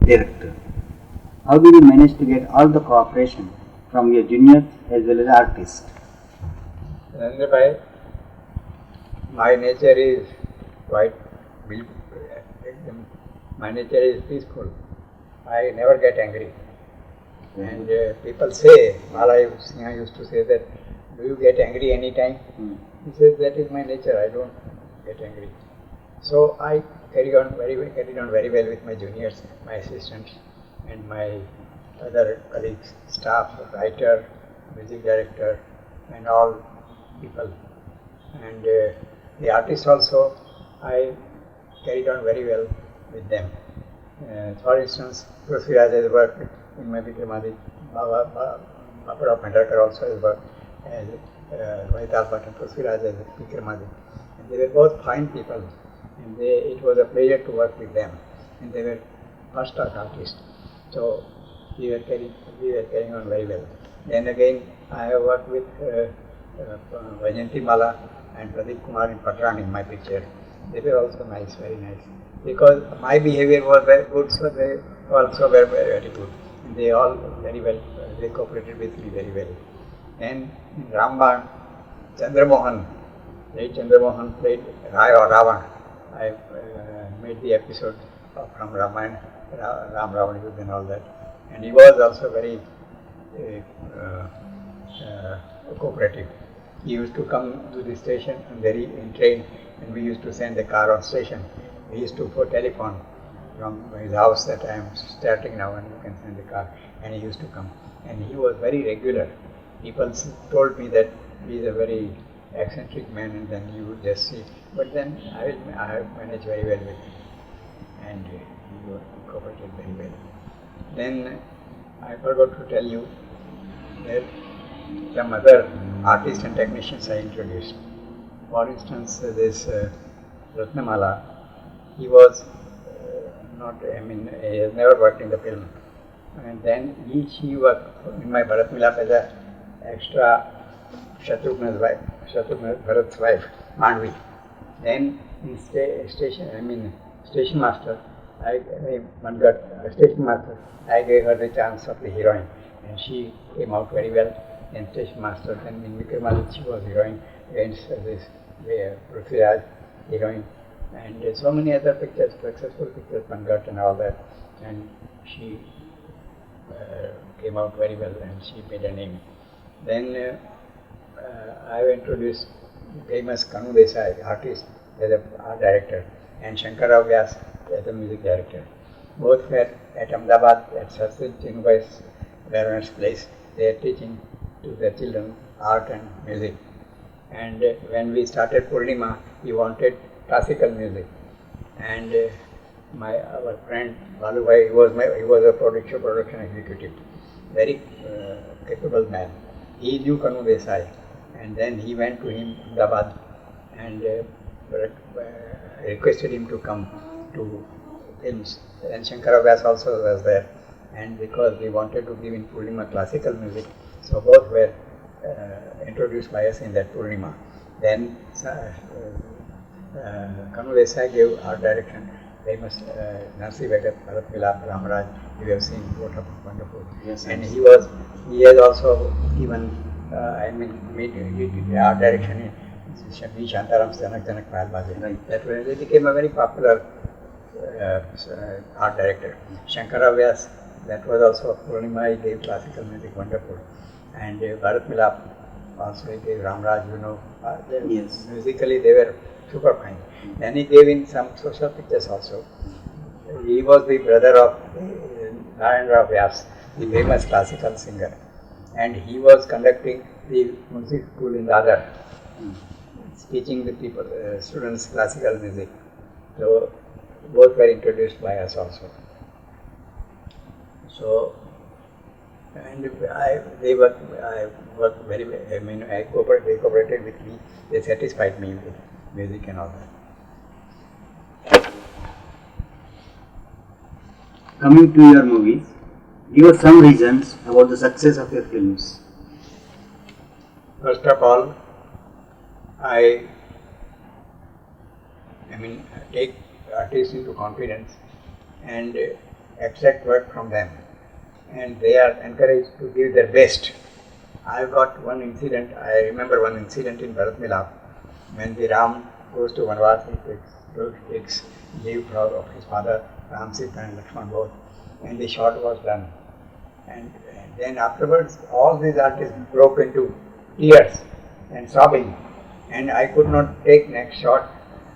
director. How did you manage to get all the cooperation from your juniors as well as artists? Narendra Bhai, my nature is quite, my nature is peaceful. I never get angry. And people say, Malay Singha used to say that, do you get angry anytime? He says, that is my nature, I don't get angry. So I carried on very well with my juniors, my assistants, and my other colleagues, staff, writer, music director, and all people. And the artists also, I carried on very well with them. For instance, Prithviraj has worked in my Vikramaditya, Baba Bhandarkar also has worked as Vijay Bhatt and Prithviraj as Vikramaditya. And they were both fine people, and it was a pleasure to work with them. And they were first-class artists. So we were carrying on very well. Then again, I have worked with Vajanti Mala and Pradeep Kumar in Patran in my picture. They were also nice, very nice. Because my behavior was very good, so they also were very good. And they all very well, they cooperated with me very well. And in Rambaan, Chandramohan played Rai or Ravan. I made the episode from Ramayana, Ram Ravan Yudh and all that. And he was also very cooperative. He used to come to the station and in train, and we used to send the car on station. We used to put telephone from his house that I am starting now and you can send the car. And he used to come. And he was very regular. People told me that he is a very eccentric man, and then you would just see. But then I managed very well with him. And he cooperated very well. Then I forgot to tell you that some other artists and technicians I introduced. For instance, this Ratnamala, he was he has never worked in the film. And then she worked in my Bharat Milap as an extra Shatrugna's wife, Bharat's wife, Mandvi. Then in station master, I gave her the chance of the heroine, and she came out very well in Station Master. Then in Vikramaditya she was heroine against this Prithviraj heroine, and so many other pictures, successful pictures, Pangat and all that, and she came out very well and she made a name. Then I have introduced famous Kanu Desai, artist, as an art director, and Shankara Vyas as a music director. Both were at Ahmedabad at Sarsit Chinubhai's parents' place. They are teaching to their children art and music. And when we started Purnima, we wanted classical music. And our friend Balu Bhai, he was a production executive, very capable man. He knew Kanu Desai, and then he went to him Ahmedabad and requested him to come to films. And Shankara Vyas also was there. And because we wanted to give in Purnima classical music, so both were introduced by us in that Purnima. Then Kanu Desai gave art direction, famous Narsi Bhagat, Bharat Milap, Ramaraj. You have seen what a wonderful. Yes, and he has also given he did art direction in Shantaram's Janak Payal Baje. Right. That way he became a very popular art director. Shankara Vyas, that was also Purnima, he gave classical music, wonderful. And Bharat Milap also he gave Ramaraj, Yes. Musically they were super fine. Then he gave in some social pictures also. He was the brother of Narendra Bhai, the famous classical singer. And he was conducting the music school in Dadar, teaching the people, students classical music. So both were introduced by us also. So, and they worked very well. They cooperated with me. They satisfied me with music and all that. Coming to your movies, give us some reasons about the success of your films. First of all, I take artists into confidence and extract work from them, and they are encouraged to give their best. I've got one incident, I remember one incident in Bharat Milap, when the Ram goes to Vanvas, he takes leave of his father, Ram, Sita and Lakshman both, and the shot was done. And then afterwards, all these artists broke into tears and sobbing, and I could not take next shot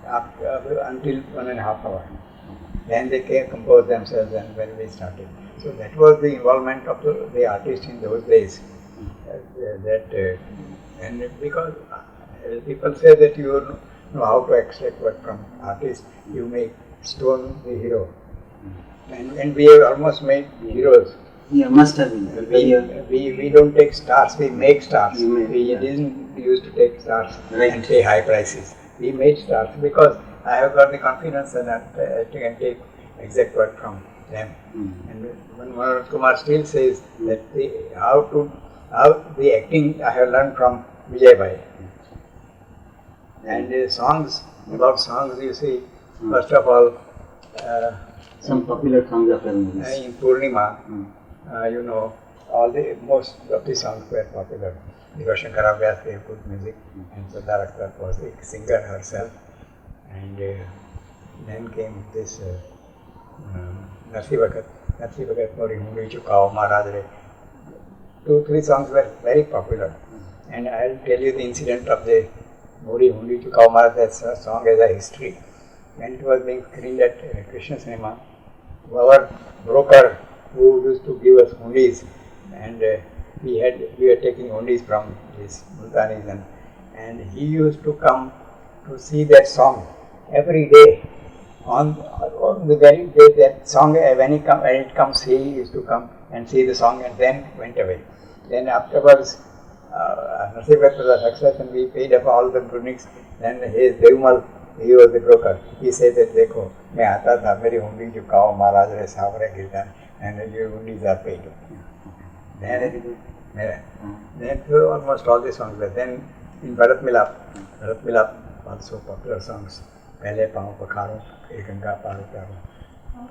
until 1.5 hours. Then they composed themselves, and when we started. So that was the involvement of the artist in those days. And because people say that you know how to extract work from artists, you make stone the hero. And we have almost made heroes. Yeah, must have been. We don't take stars, we make stars. We Yeah. didn't used to take stars Right. and pay high prices. We made stars because I have got the confidence that I can take exact work from them. And when Manoj Kumar still says that how the acting I have learned from Vijay Bhatt. And about songs you see, first of all, Some popular songs of films. in Purnima, you know, most of the songs were popular. Because Shankara Vyas gave good music, and Sardar Akhtar was the singer herself. And then came this Narsi Bhagat, Mori Hundi Chukao, Maharaj. 2-3 songs were very popular. And I'll tell you the incident of the Mori Hundi Chukao Maharaj, that song as a history. When it was being screened at Krishna Cinema, our broker who used to give us hundis, and we were taking hundis from these Multanis, and he used to come to see that song every day. On the very day that song, when it comes, he used to come and see the song and then went away. Then afterwards, Narsi Bhagat was a success and we paid up all the brunics. Then his Devmal, he was the broker. He said that, देखो, मैं आता था, मेरी हुंडी चुकाओ, महाराज रे सावरे गिरदान, and your hundis are paid. Then almost all the songs were. Then in Bharat Milap also popular songs. पहले पाँव पखारो, एक गंगा पार उतारो,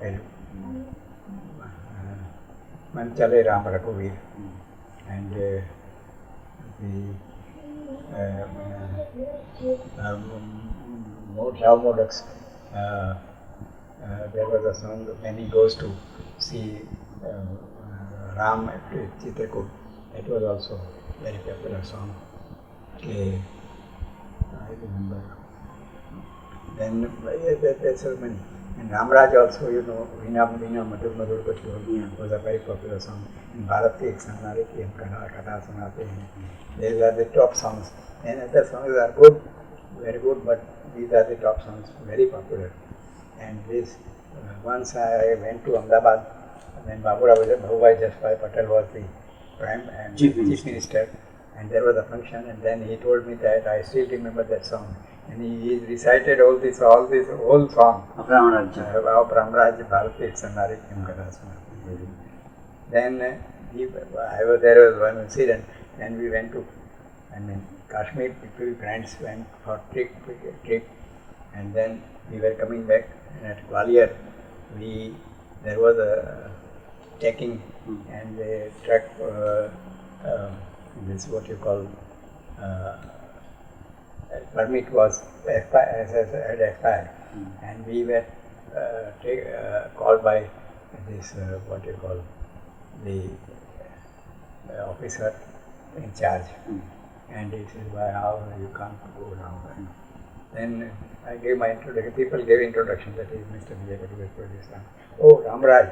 पहले मन चले राम रघुवीर, and Modaks, there was a song when he goes to see Ram at Chitrakoot. It was also a very popular song. Okay, I remember. Then there's so many. And Ramraj also, you know, Veena Madhur Madhur Kuch was a very popular song. In Bharat Ki Sanari Ki Katha Sunate Hain. These are the top songs. And other songs are good, very good, but these are the top songs, very popular. And this, once I went to Ahmedabad, when Bhabhubhai Jasbhai Patel was the Chief Minister, and there was a function, and then he told me that I still remember that song. And he recited all this whole song of Ramraj, Bharat Ki Sanari Ki Katha Sunate. Then there was one incident, and we went to, Kashmir, people, friends went for trip, and then we were coming back, and at Gwalior, there was a checking, and the truck, this what you call, permit was had expired, and we were called by this what you call the officer in charge, and he said, "Why, how you can't go now?" Then I gave my introduction. People gave introduction, that is Mr. Vijay Bhatt, producer. Oh, Ramraj,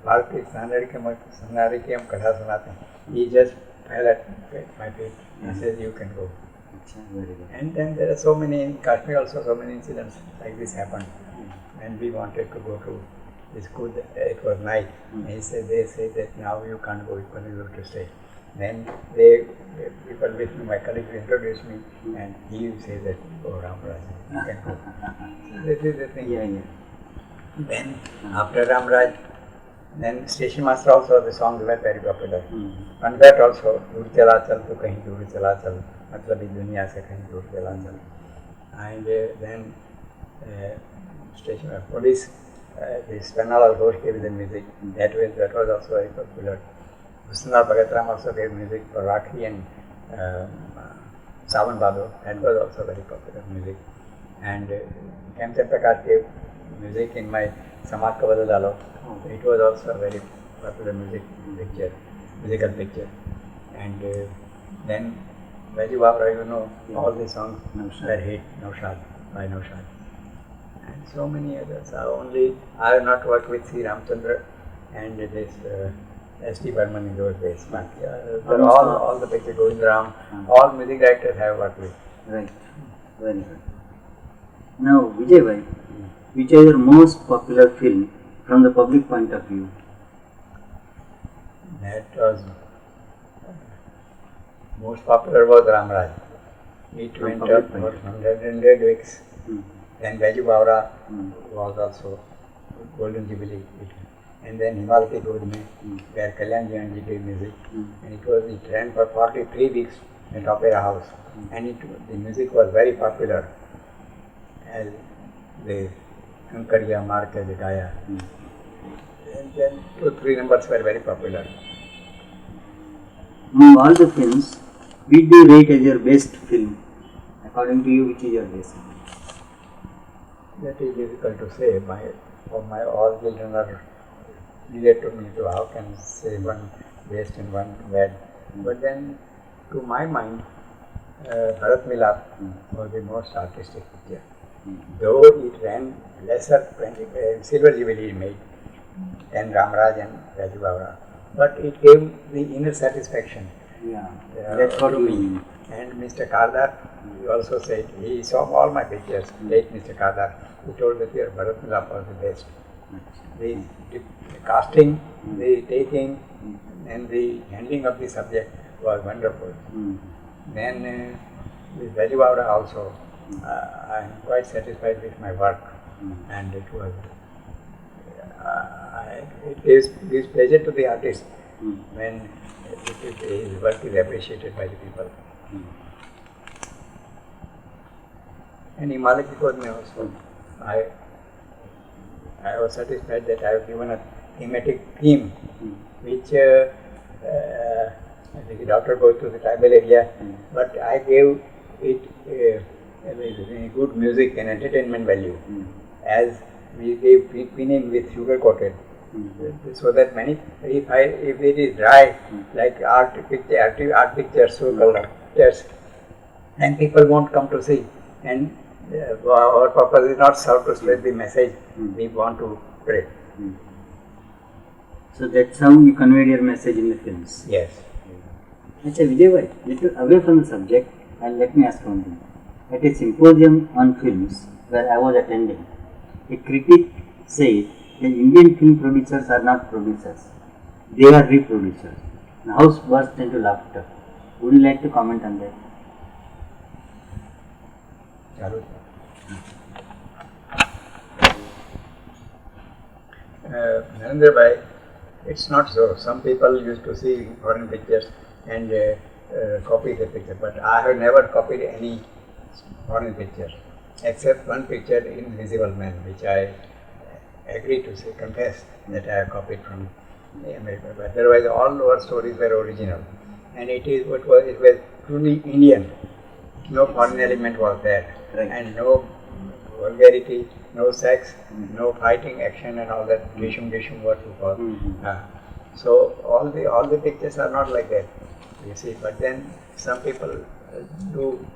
Bharat Ki Sanari Ki Katha Sunate. He just fell at my feet. He says, "You can go." And then there are so many, in Kashmir also so many incidents like this happened. And we wanted to go to this school, it was night. They said that now you can't go, you have to stay. Then people with me, my colleagues introduced me, and he said that, "Oh, Ramraj, you can go." So this is the thing. Then after Ramraj, then Station Master also, the songs were very popular. And that also, "Dur chala chal tu kahin dur chala chal," matlab is duniya se kahin dur chala chal. And then Station Police this Vanala Ghosh gave the music. That was also very popular. Narendra Bhai also gave music for Rakhi and Sawan Bado. That was also very popular music. And Kemchand Prakash gave music in my Samaj Ka Badal Dalo. It was also a very popular musical picture. And then Baiju Bawra, all the songs were hit, Naushad, by Naushad. And so many others. I have not worked with C. Ramchandra and this S.T. Burman in those days. But all the pictures, Govind Ram, all music directors I have worked with. Right, very good. Now, Vijay Bhai, which is your most popular film from the public point of view? That was most popular was Ramraj. It went up for 100 weeks. Then Baiju Bawra was also Golden Jubilee. And then Himalaya Ki God Mein, where Kalyan Ji did music. And it ran for 43 weeks at Opera House. And the music was very popular. As the Kankariya, Marke, Dikaya. And then 2-3 numbers were very popular. Among all the films, which do you rate as your best film? According to you, which is your best? That is difficult to say. All children are related to me, so how can say one best and one bad? But then, to my mind, Bharat Milap was the most artistic picture. Though it ran lesser, Silver Jubilee made than Ramraj and Baiju Bawra, but it gave the inner satisfaction. Yeah, that's what to you me. mean. And Mr. Kardar, he also said, he saw all my pictures, late Mr. Kardar, who told that your Bharat Milap was the best. The casting, the taking, and the handling of the subject was wonderful. Then with Baiju Bawra also, I am quite satisfied with my work, and it was. It gives pleasure to the artist when his work is appreciated by the people. And Himalaya Ki God Mein also, I was satisfied that I have given a thematic theme, which the doctor goes to the tribal area, but I gave it good music and entertainment value, as we gave quinine with sugar coated, so that if it is dry, like art pictures, so color pictures, then people won't come to see. And our purpose is not serve to spread the message, we want to pray. So that's how you conveyed your message in the films. Yes. Achha, Vijay Bhai, little away from the subject, and let me ask one thing. At a symposium on films where I was attending, a critic said that Indian film producers are not producers, they are reproducers. The house burst into laughter. Would you like to comment on that? Narendra Bhai, it's not so. Some people used to see foreign pictures and copy the picture, but I have never copied any foreign picture except one picture, Invisible Man, which I agree to say, confess that I have copied from America. But otherwise, all our stories were original, and it was truly Indian. No foreign element was there, and no vulgarity, no sex, no fighting action, and all that dishum what you call. So all the pictures are not like that, you see. But then some people do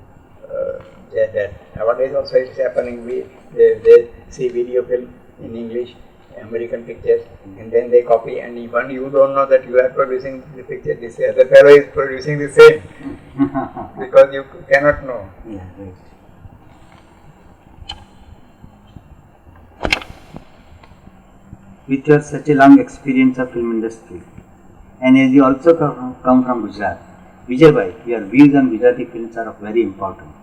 that. Nowadays also it's happening. They see video film in English, American pictures, and then they copy. And even you don't know that you are producing the picture. This other fellow is producing the same because you cannot know. Yeah, right. With your such a long experience of film industry, and as you also come from Gujarat, Vijay Bhai, your views on Gujarati films are of very importance.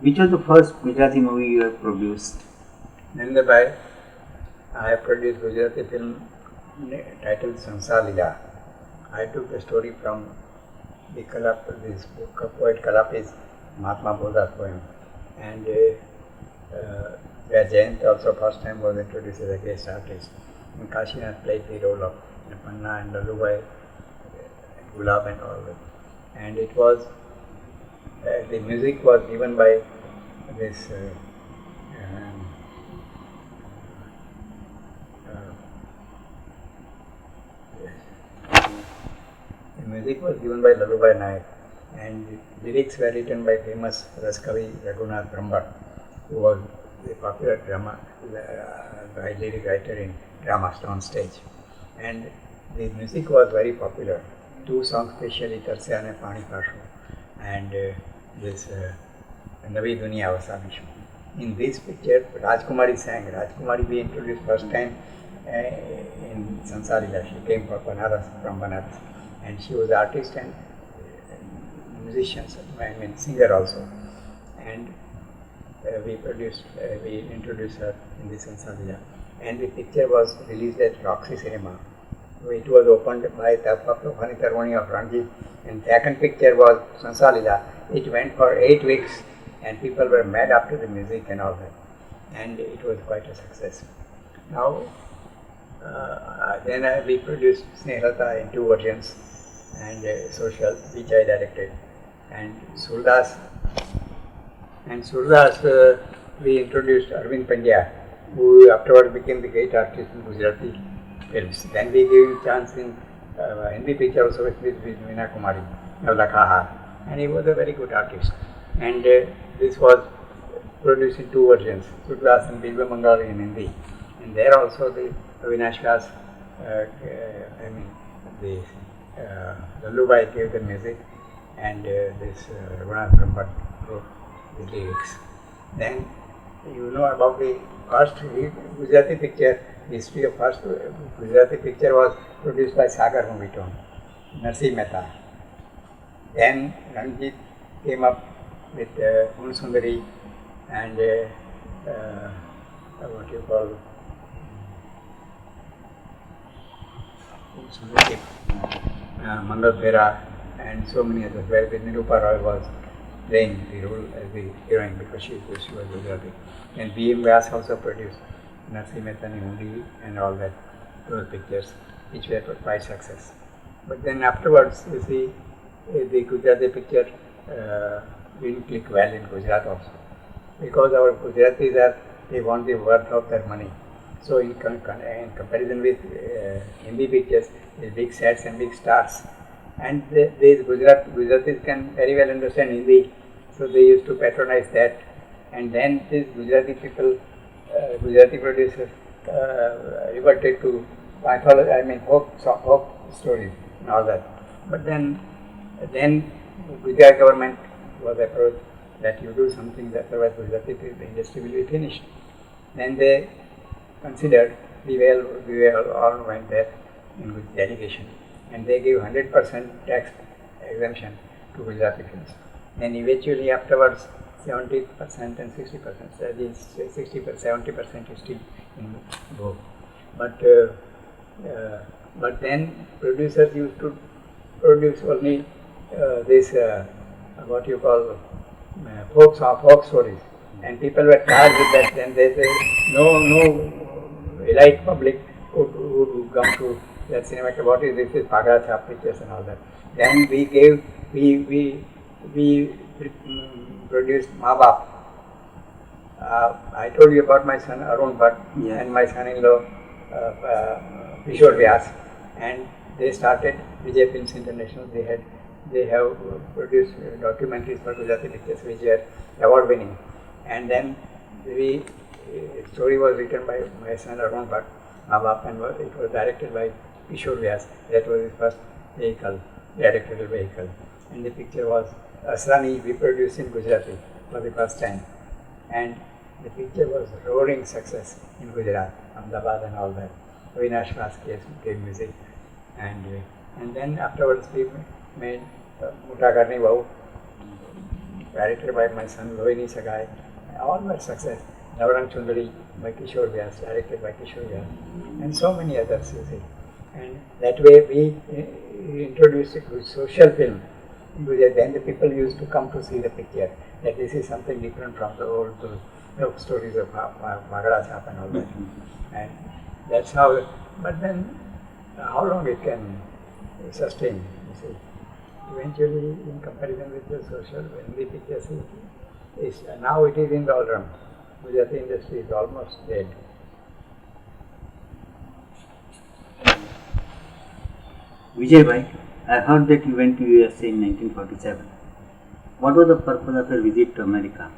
Which was the first Gujarati movie you have produced? Narendra Bhai, I have produced Gujarati film titled Sansar Leela. I took the story from this book of poet Kalapi's Mahatma Bodha's poem, and where Jayant also first time was introduced as a guest artist. And Kashinath played the role of Panna and Lalubai, Gulab and all that. And it was, the music was given by this the music was given by Lalubai Nayak, and the lyrics were written by famous Raskavi Raghunath Rambaan, who was a popular drama lyric writer in dramas on stage. And the music was very popular. Two songs especially, Tarsya Ne Pani Kashu and this Navi Duniya Vasamishu. In this picture, Rajkumari sang. Rajkumari we introduced first time in Sansarila. She came from Banaras, and she was artist and musician, singer also. And we introduced her in the Sansarila. And the picture was released at Roxy Cinema. It was opened by Fani Tarwani of Ranjit, and second picture was Sansalila. It went for 8 weeks, and people were mad after the music and all that, and it was quite a success. Now, then we produced Snehalata in 2 versions, and Social, which I directed, and Surdas. And Surdas, we introduced Arvind Pandya, who afterwards became the great artist in Gujarati films. Then we gave him chance in Hindi picture also with Meena Kumari, Navlakha, and he was a very good artist. And this was produced in 2 versions, Surdas and Bilba Mangali in Hindi. And there also the Avinash Vyas, Lallubai gave the music, and this Raghunath Brahmat wrote the lyrics. Then you know about the first Gujarati picture. History of first Gujarati picture was produced by Sagar Movietone, Narsi Mehta. Then Ranjit came up with Gun Sundari and what you call Mangal Phera and so many others, where the Nirupa Roy was playing the role as the heroine because she was Gujarati. And B.M. Vyas also produced Narsi Mehta Nimudi and all that, those pictures, which were quite success. But then afterwards, you see, the Gujarati picture didn't click well in Gujarat also, because our Gujaratis they want the worth of their money. So in comparison with Hindi pictures, the big sets and big stars, and these Gujaratis can very well understand Hindi, so they used to patronize that. And then these Gujarati people, Gujarati producers reverted to mythology, folk stories and all that. But then Gujarat government was approached that you do something, that otherwise Gujarati industry will be finished. Then they considered, we all went there in delegation, and they gave 100% tax exemption to Gujarati films. Then eventually afterwards 70% and 60%, that is 70% is still in vogue. But then producers used to produce only this what you call folk stories, and people were tired with that. Then they say no elite public would come to that cinema. What is this? Is Pagra Chap pictures and all that. Then we produced Maa Baap. I told you about my son Arun Bhatt and my son-in-law Kishore Vyas, and they started Vijay Films International. They have produced documentaries for Gujarati pictures which were award winning. And then story was written by my son Arun Bhatt, Maa Baap, and it was directed by Kishore Vyas. That was his first directorial vehicle. And the picture was Asrani, we produced in Gujarati for the first time. And the picture was roaring success in Gujarat, Ahmedabad and all that. Avinash Vyas gave music. And then afterwards we made Mutakarni Vahu, directed by my son Lohini Sagai. All were success. Navarang Chundari by Kishore Vyas, directed by Kishore Vyas, and so many others, you see. And that way we introduced a social film. Then the people used to come to see the picture, that this is something different from the old love stories of Magada Chap and all that. And that's how, but then how long it can sustain, you see. Eventually, in comparison with the social, Hindi pictures, now it is in the doldrum. Gujarati industry is almost dead. Vijay Bhatt, I heard that you went to USA in 1947. What was the purpose of your visit to America?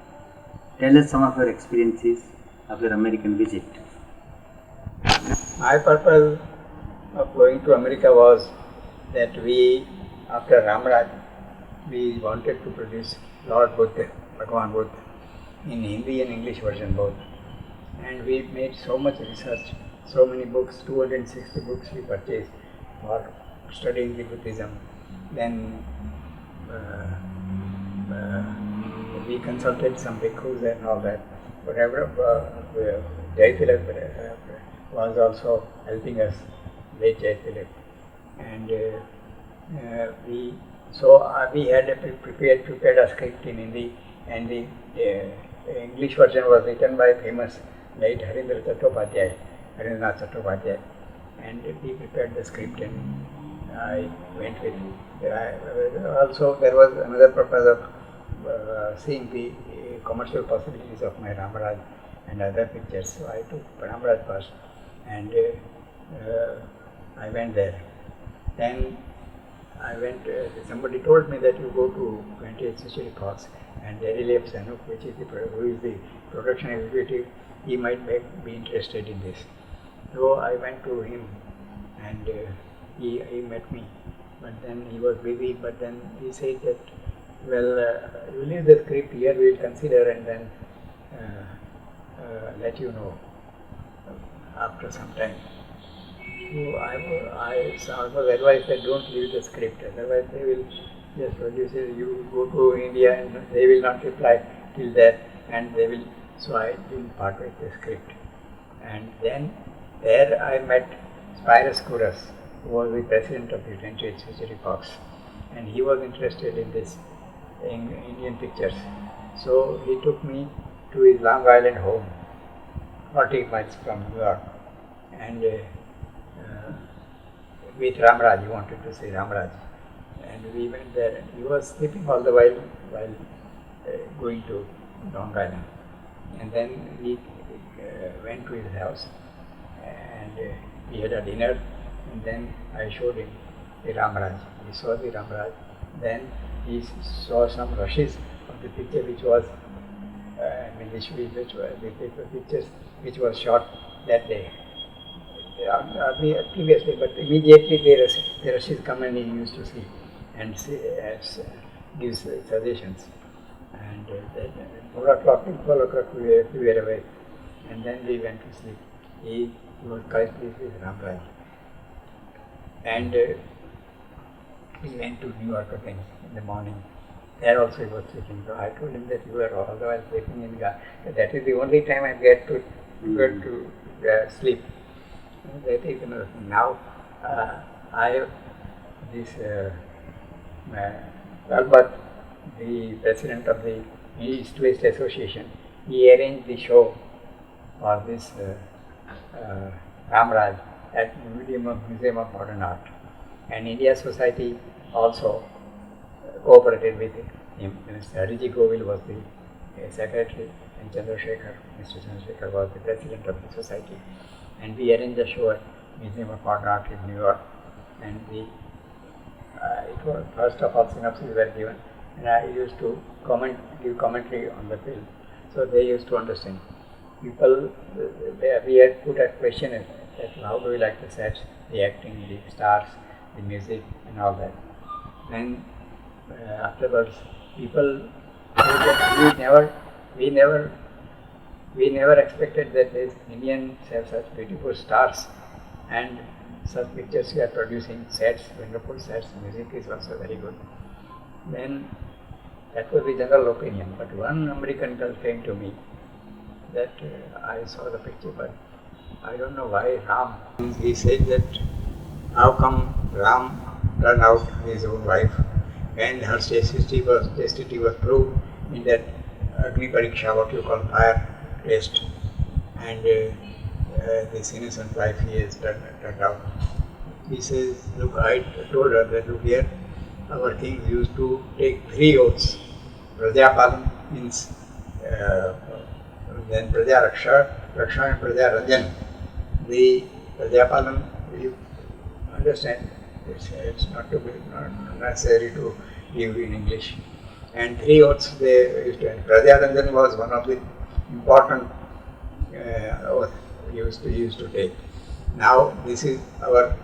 Tell us some of your experiences of your American visit. My purpose of going to America was that we, after Ramraj, we wanted to produce Lord Buddha, Bhagwan Buddha, in Hindi and English version both. And we made so much research, so many books, 260 books we purchased for studying the Buddhism. Then we consulted some bhikkhus and all that. Whatever, Jai Tilak was also helping us, late Jai Tilak. And we had prepared a script in Hindi, and the English version was written by famous late Harindranath Chattopadhyay, and we prepared the script and I went with it. Also, there was another purpose of seeing the commercial possibilities of my Ramaraj and other pictures. So I took Ramaraj first, and I went there. Then I went, somebody told me that you go to 20th Century Fox and Delilep Sanuk, who is the production executive, he might be interested in this. So I went to him and he met me, but then he was busy, but then he said that, well, you leave the script here, we will consider and then let you know after some time. So I was advised that don't leave the script, otherwise they will just produce it. You go to India and they will not reply till that, and they will. So I didn't part with the script. And then there I met Spyros Kouras, who was the president of the 20th Century Fox, and he was interested in this Indian pictures. So he took me to his Long Island home, 40 miles from New York, and with Ramraj, he wanted to see Ramraj, and we went there. And he was sleeping all the while going to Long Island, and then we went to his house, and we had a dinner, and then I showed him the Ramraj. He saw the Ramraj. Then he saw some rushes of the picture, which was the pictures which was shot that day. Previously, but immediately the rushes come and he used to see and gives suggestions. And then 4 o'clock till 12 o'clock we were away, and then we went to sleep. He was quite pleased with Ramraj. And we went to New York again in the morning. There also he was sleeping. So I told him that you were all the while sleeping in the garden. That is the only time I get to sleep. That is another thing. Now, Albert, the president of the East West Association, he arranged the show for this Ramraj at the Museum of Modern Art. And India Society also cooperated with him. Mr. Harijit Govil was the secretary, and Mr. Chandrasekhar was the president of the society. And we arranged a show at Museum of Modern Art in New York. And it was, first of all, synopses were given, and I used to give commentary on the film. So they used to understand. People, we had put a questionnaire that how do we like the sets, the acting, the stars, the music, and all that. Then afterwards, people we never expected that these Indians have such beautiful stars and such pictures we are producing, sets, wonderful sets, music is also very good. Then that was the general opinion. But one American girl came to me that I saw the picture, but I don't know why Ram. He said that how come Ram turned out his own wife when her chastity was proved in that Agni Pariksha, what you call fire, taste. And this innocent wife he has turned out. He says, look, I told her that, look here, our kings used to take 3 oaths. Prajapalam means then Praja Raksha and Praja Ranjan. The Prajapalam, you understand, it's not necessary to give in English. And 3 oaths they used to, and Praja Ranjan was one of the important oath used to take. Now this is our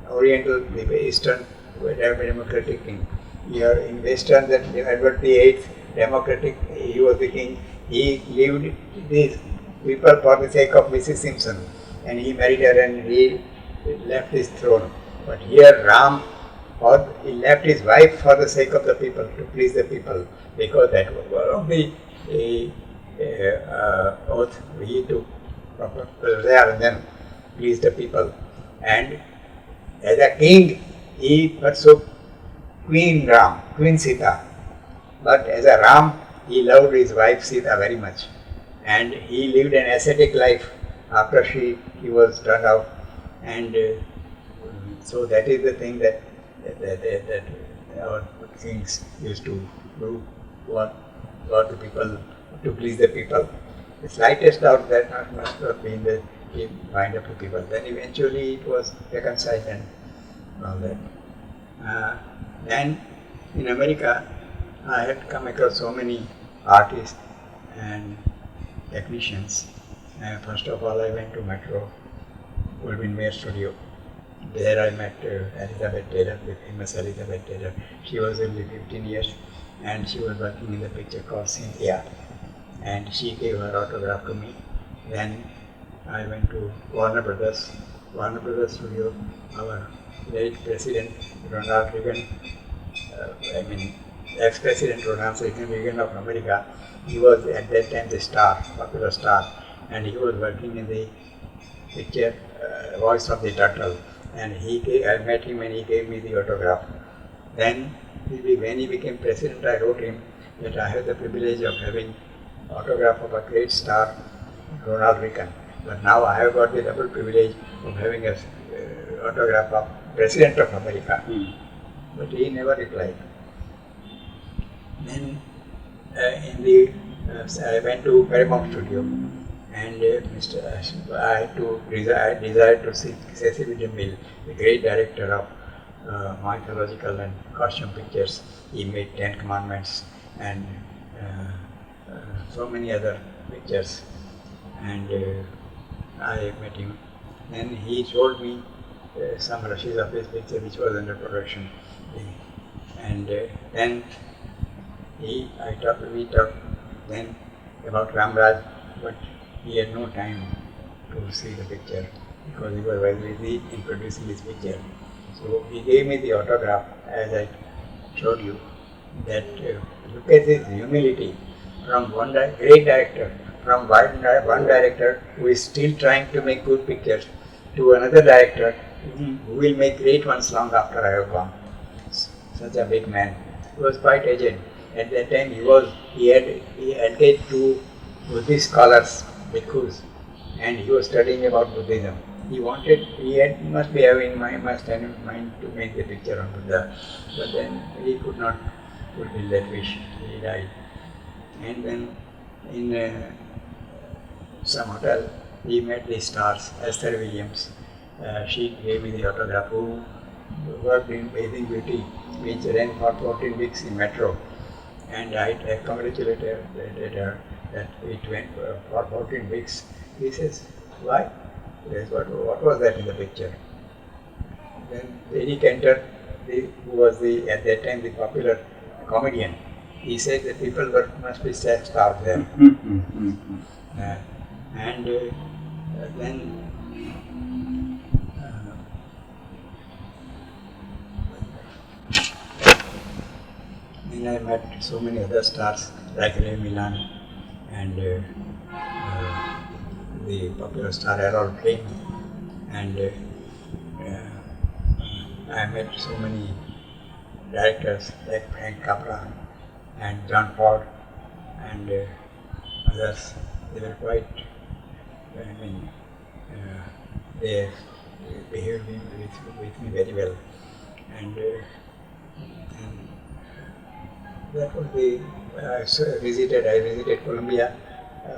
Oriental, the Eastern democratic king. Here in Western, that Edward VIII democratic, he was the king. He lived these people for the sake of Mrs. Simpson, and he married her and he left his throne. But here Ram, he left his wife for the sake of the people, to please the people, because that was one of the oath he took there and then please the people. And as a king, he pursued Queen Sita. But as a Ram, he loved his wife Sita very much, and he lived an ascetic life after he was turned out. And so that is the thing that our kings used to do for the people, to please the people. The slightest doubt that must have been the mind of the people. Then eventually it was reconciled and all that. Then in America, I had come across so many artists and technicians. First of all, I went to Metro Goldwyn Mayer studio. There I met Elizabeth Taylor, the famous Elizabeth Taylor. She was only 15 years and she was working in the picture called Cynthia. And she gave her autograph to me. Then I went to Warner Brothers studio. Our late President Ronald Reagan, ex-President Ronald Reagan of America, he was at that time the star, popular star, and he was working in the picture Voice of the Turtle. And I met him and he gave me the autograph. Then when he became president, I wrote him that I have the privilege of having autograph of a great star, Ronald Reagan. But now I have got the double privilege of having an autograph of President of America. But he never replied. Then I went to Paramount Studio, and I desired to see Cecil DeMille, the great director of mythological and costume pictures. He made 10 Commandments and so many other pictures, and I met him. Then he showed me some rushes of his picture which was under production, and then we talked then about Ramraj, but he had no time to see the picture because he was very busy in producing his picture. So he gave me the autograph, as I showed you, that look at his humility from one great director, from one director who is still trying to make good pictures, to another director who will make great ones long after I have gone. Such a big man. He was quite aged. At that time he had 2 Buddhist scholars, bhikkhus, and he was studying about Buddhism. Must be having must have in mind to make the picture on Buddha, but then he could not fulfill that wish. He died. And then in some hotel, he met the stars, Esther Williams. She gave me the autograph, who worked in Bathing Beauty, which ran for 14 weeks in Metro. And I congratulated her that it went for 14 weeks. He says, why? Yes, what was that in the picture? Then Lady Cantor, who was at that time the popular comedian, he said that people must be starved there. And then I met so many other stars like Ray Milan and the popular star Harold Flynn, and I met so many directors like Frank Capra and John Ford and others they were quite, I mean, they behaved with me very well. And that was the, I visited Columbia,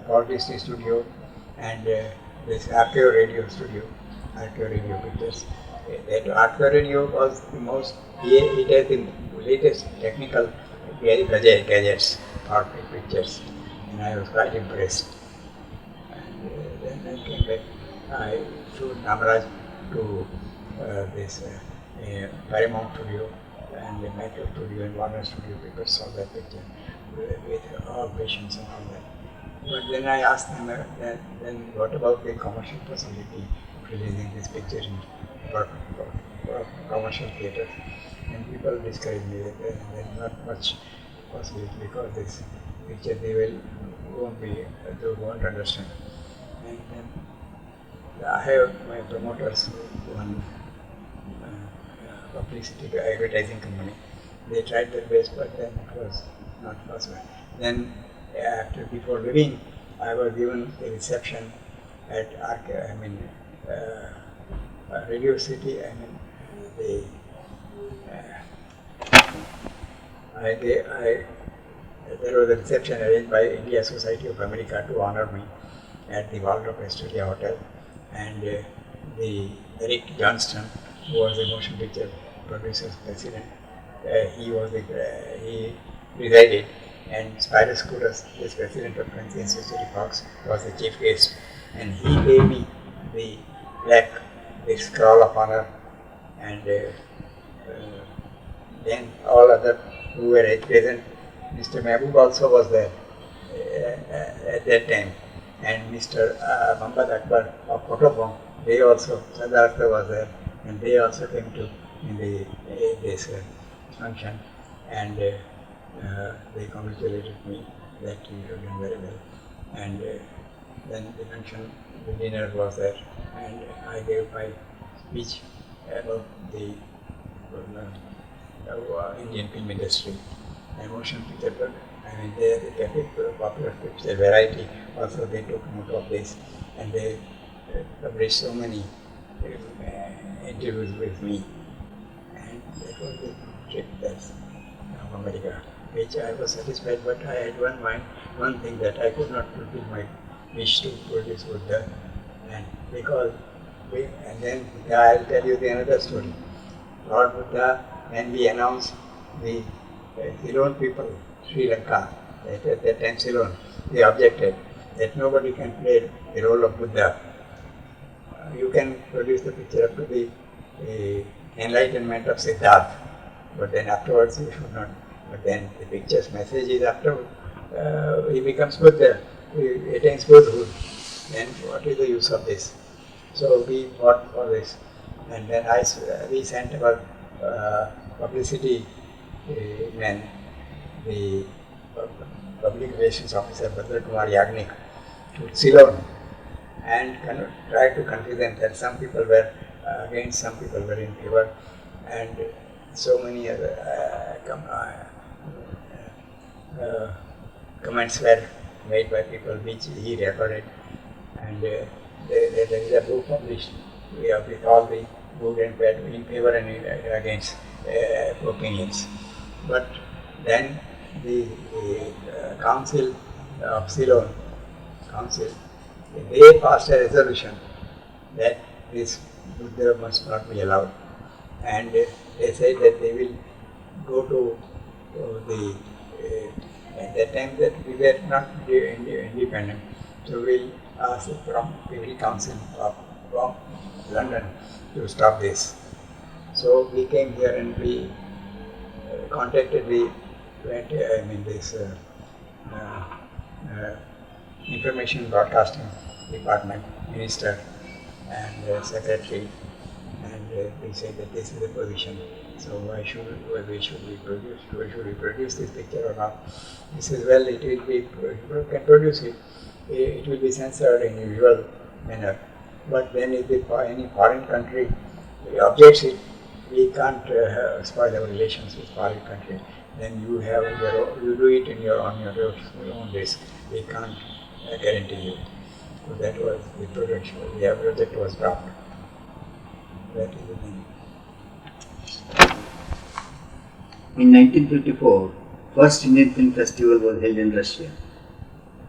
Walt Disney Studio, and this RKO Radio Studio, RKO Radio Pictures. That RKO Radio was the most, it has the latest technical gadgets for pictures, and I was quite impressed. And then I came back, I flew Namaraj to this Paramount Studio and the Metro Studio and Warner Studio. People saw that picture with all patience and all that. But then I asked them, then what about the commercial possibility of releasing this picture for commercial theatres? And people discouraged me that there is not much possibility because this picture they won't understand. And then I have my promoters, one publicity advertising company. They tried their best, but then it was not possible. Then before leaving, I was given a reception at Radio City. There was a reception arranged by India Society of America to honor me at the Waldorf Astoria Hotel, and the Eric Johnston, who was the motion picture producers president, he presided, and Spyros Kouros, the president of 20th Century Fox, was the chief guest, and he gave me the plaque, the scroll of honor, and then all other who were present. Mr. Mehboob also was there at that time, and Mr. Mohammad Akbar of Kotobong, they also, Sardar Akhtar was there, and they also came to this function, and they congratulated me that you have done very well. And then the function, the dinner was there, and I gave my speech about the Indian film industry and motion picture. But I mean, the popular picture variety also they took note of this, and they published so many interviews with me, and that was the trip of America, which I was satisfied. But I had one thing that I could not fulfill my wish to produce Buddha, and because and then I'll tell you another story. Lord Buddha, when we announced the Ceylon people, Sri Lanka, at that time Ceylon, they objected that nobody can play the role of Buddha. You can produce the picture up to the enlightenment of Siddhartha, but then afterwards you should not. But then the picture's message is after he becomes Buddha, he attains Buddhahood. Then what is the use of this? So we fought for this, and then we sent our publicity man, the public relations officer Bhadra Kumar Yagnik, to Ceylon, and tried to convince them that some people were against, some people were in favor, and so many other comments were made by people which he recorded, and there is a book published with all the good and bad, in favor and against opinions. But then the council of Ceylon, they passed a resolution that this Buddha must not be allowed, and they said that they will go to the at that time that we were not independent, so we'll ask from Privy Council from London to stop this. So we came here and we contacted this Information Broadcasting Department Minister and Secretary, and we said that this is the position. So why should we produce this picture or not? He says, well, it will be, you can produce it. It will be censored in usual manner. But then if any foreign country objects it, we can't spoil our relations with foreign country. Then you have you do it on your own risk. We can't I guarantee you. So that was the production. The project was dropped. That is the thing. In 1954, first Indian Film Festival was held in Russia,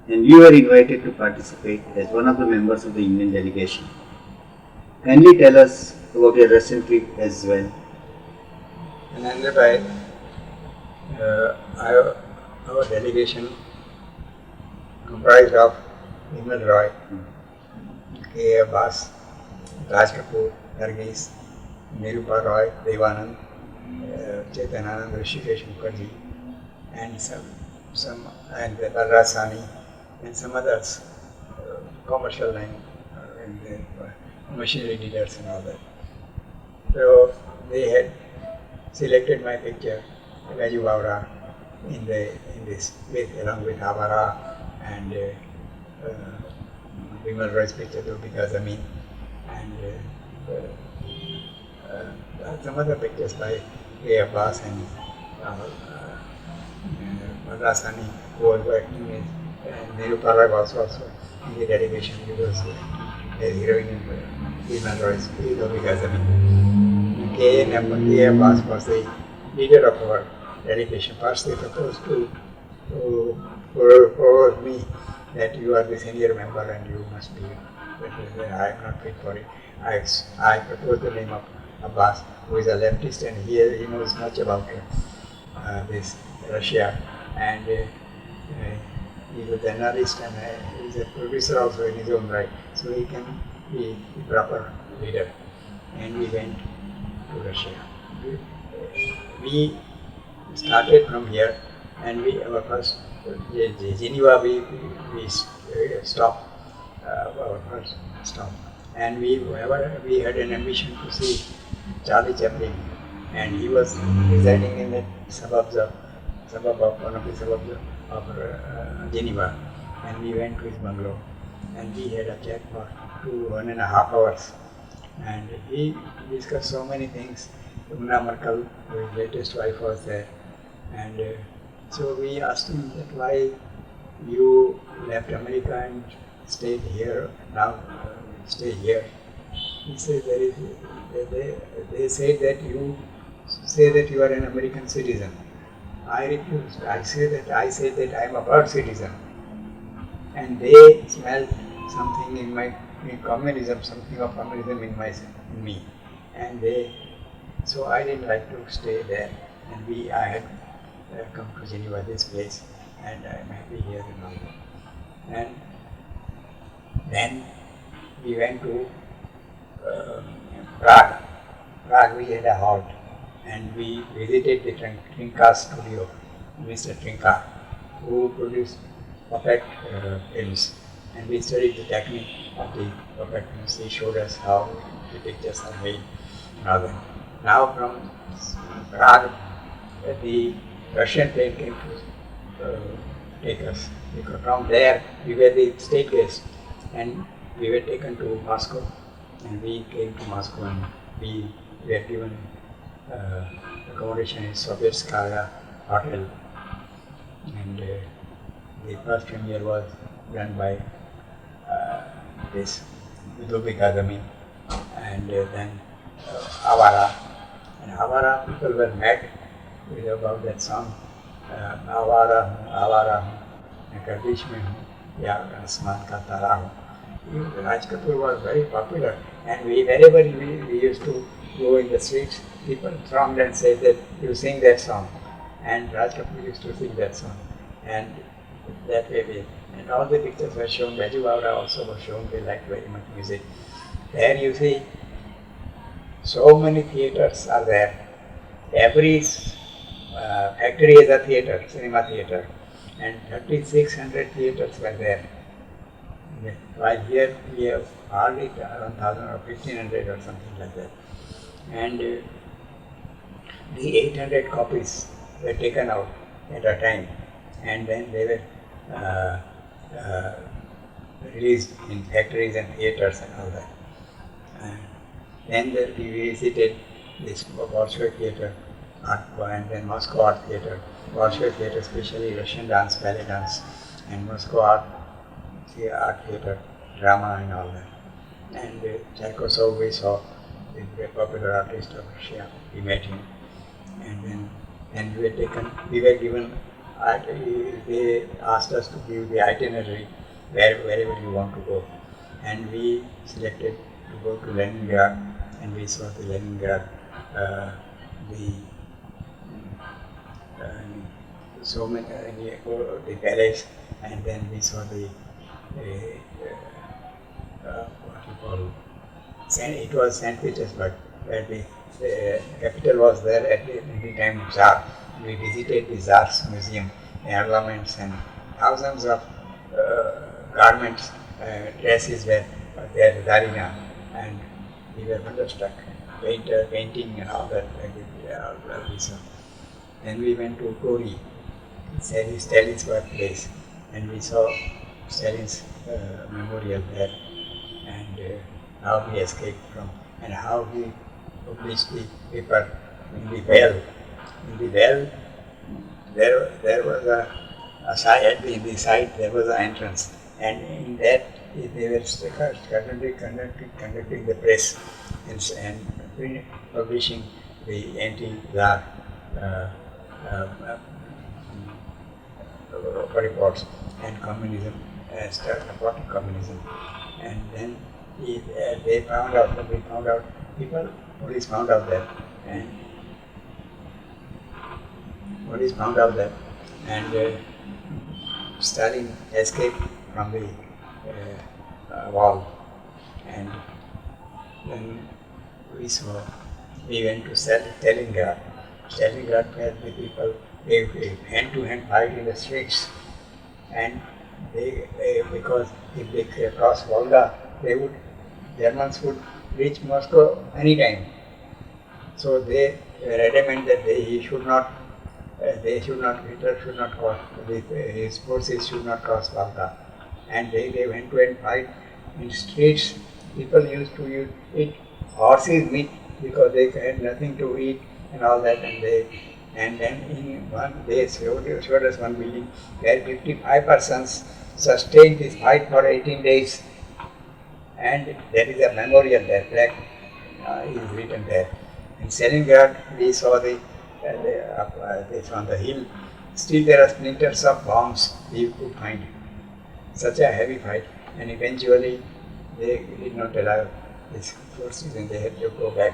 and you were invited to participate as one of the members of the Indian delegation. Kindly tell us about your Russian trip as well. Narendra Bhai, our delegation comprised of Vimal Roy, K. A. Bas, Raj Kapoor, Nargis, Nirupa Roy, Devanand, Chaitananand Rishikesh Mukherjee, and some and Balraj Sani, and some others, commercial line and machinery dealers and all that. So they had selected my picture, Baiju Bawra, in this along with Havara and Vimal Roy's picture, because I mean, and some other pictures by A. Abbas and Madrasani, who was working with, and Nirupa Roy was also in the delegation. He was a heroine in Vimal Roy's because I mean, K. Abbas was the leader of our delegation. First, they proposed to propose me that you are the senior member and you must be. But I am not fit for it. I proposed the name of Abbas, who is a leftist, and he knows much about this Russia, and he was an analyst and he is a producer also in his own right, so he can be the proper leader. And we went to Russia. We started from here, and our first Geneva we stopped our first stop, and we had an ambition to see Charlie Chaplin, and he was residing in the one of the suburbs of Geneva, and we went to his bungalow, and we had a chat for 1.5 hours, and he discussed so many things. Una Merkel, his latest wife, was there, and so we asked him that why you left America and stayed here now. Stay here. He said they said that you say that you are an American citizen. I refused. I said that I am a bird citizen, and they smelled something in communism, something of communism in me, and so I didn't like to stay there, and I had come to Geneva, this place, and I am happy here in London. And then we went to Prague. Prague we had a halt, and we visited the Trinka studio, Mr. Trinka, who produced puppet films, and we studied the technique of the puppet films. He showed us how the pictures are made. Now from Prague, the Russian plane came to take us. Because from there, we were the state guests, and we were taken to Moscow, and we came to Moscow, and we were given accommodation in Sovietskaya Hotel, and the first premiere was done by this Dubikadami, and then Avara. And Avara, people were mad about that song, Avara Gardish mein hu, ya Asman ka tara hu. Raj Kapoor was very popular, and wherever we used to go in the streets, people thronged and said that you sing that song, and Raj Kapoor used to sing that song, and that way and all the pictures were shown. Baiju Bawra also was shown. They liked very much music. There you see, so many theatres are there. Every factory is a theatre, cinema theatre, and 3,600 theatres were there. While here we have hardly around 1,000 or 1,500 or something like that. And the 800 copies were taken out at a time, and then they were released in factories and theatres and all that. Then we visited this Bolshoi Theatre, and then Moscow Art Theatre. Bolshoi Theatre, especially Russian dance, ballet dance, and Moscow Art see art theatre, drama and all that. And Tchaikovsky we saw, the popular artist of Russia, we met him. And then we were given, they asked us to give the itinerary wherever you want to go. And we selected to go to Leningrad, and we saw the Leningrad, so many, the palace, and then we saw the, what you call, it was St. Petersburg, where the capital was there at the time of Tsar. We visited the Tsar's museum, ornaments and thousands of garments, dresses were there, Zarina, and we were wonderstruck. Painting and all that, we saw. Then we went to Tori, Stalin's birthplace, and we saw Stalin's memorial there, and how he escaped from, and how he published the paper in the well. In the well, there was a side, in the side there was an entrance, and in that they were conducting the press and publishing the anti-Tsar reports and communism, supporting communism. And then we found out, police found out that, and Stalin escaped from the wall. And then we went to Stalingrad. Stalingrad, where the people gave a hand-to-hand fight in the streets, and because if they crossed Volga, Germans would reach Moscow anytime. So they were adamant that Hitler should not cross, his forces should not cross Volga, and they went to and fight in streets. People used to eat horses' meat because they had nothing to eat and all that, and then in one day showed us one building where 55 persons sustained this fight for 18 days, and there is a memorial there, plaque is written there. In Stalingrad, we saw this on the hill. Still there are splinters of bombs we could find. Such a heavy fight, and eventually they did not allow these forces, and they had to go back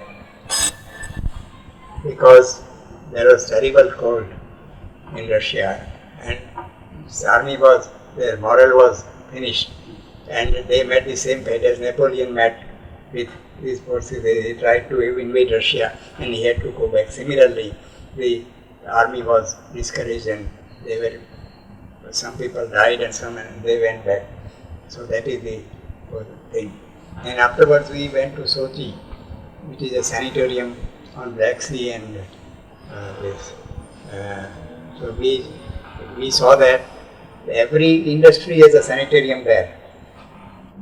because there was terrible cold in Russia, and their morale was finished, and they met the same fate as Napoleon met with these forces. They tried to invade Russia, and he had to go back. Similarly, the army was discouraged, and some people died, and they went back. So that is the thing. And afterwards we went to Sochi, which is a sanitarium on Black Sea, and so we saw that every industry has a sanitarium there.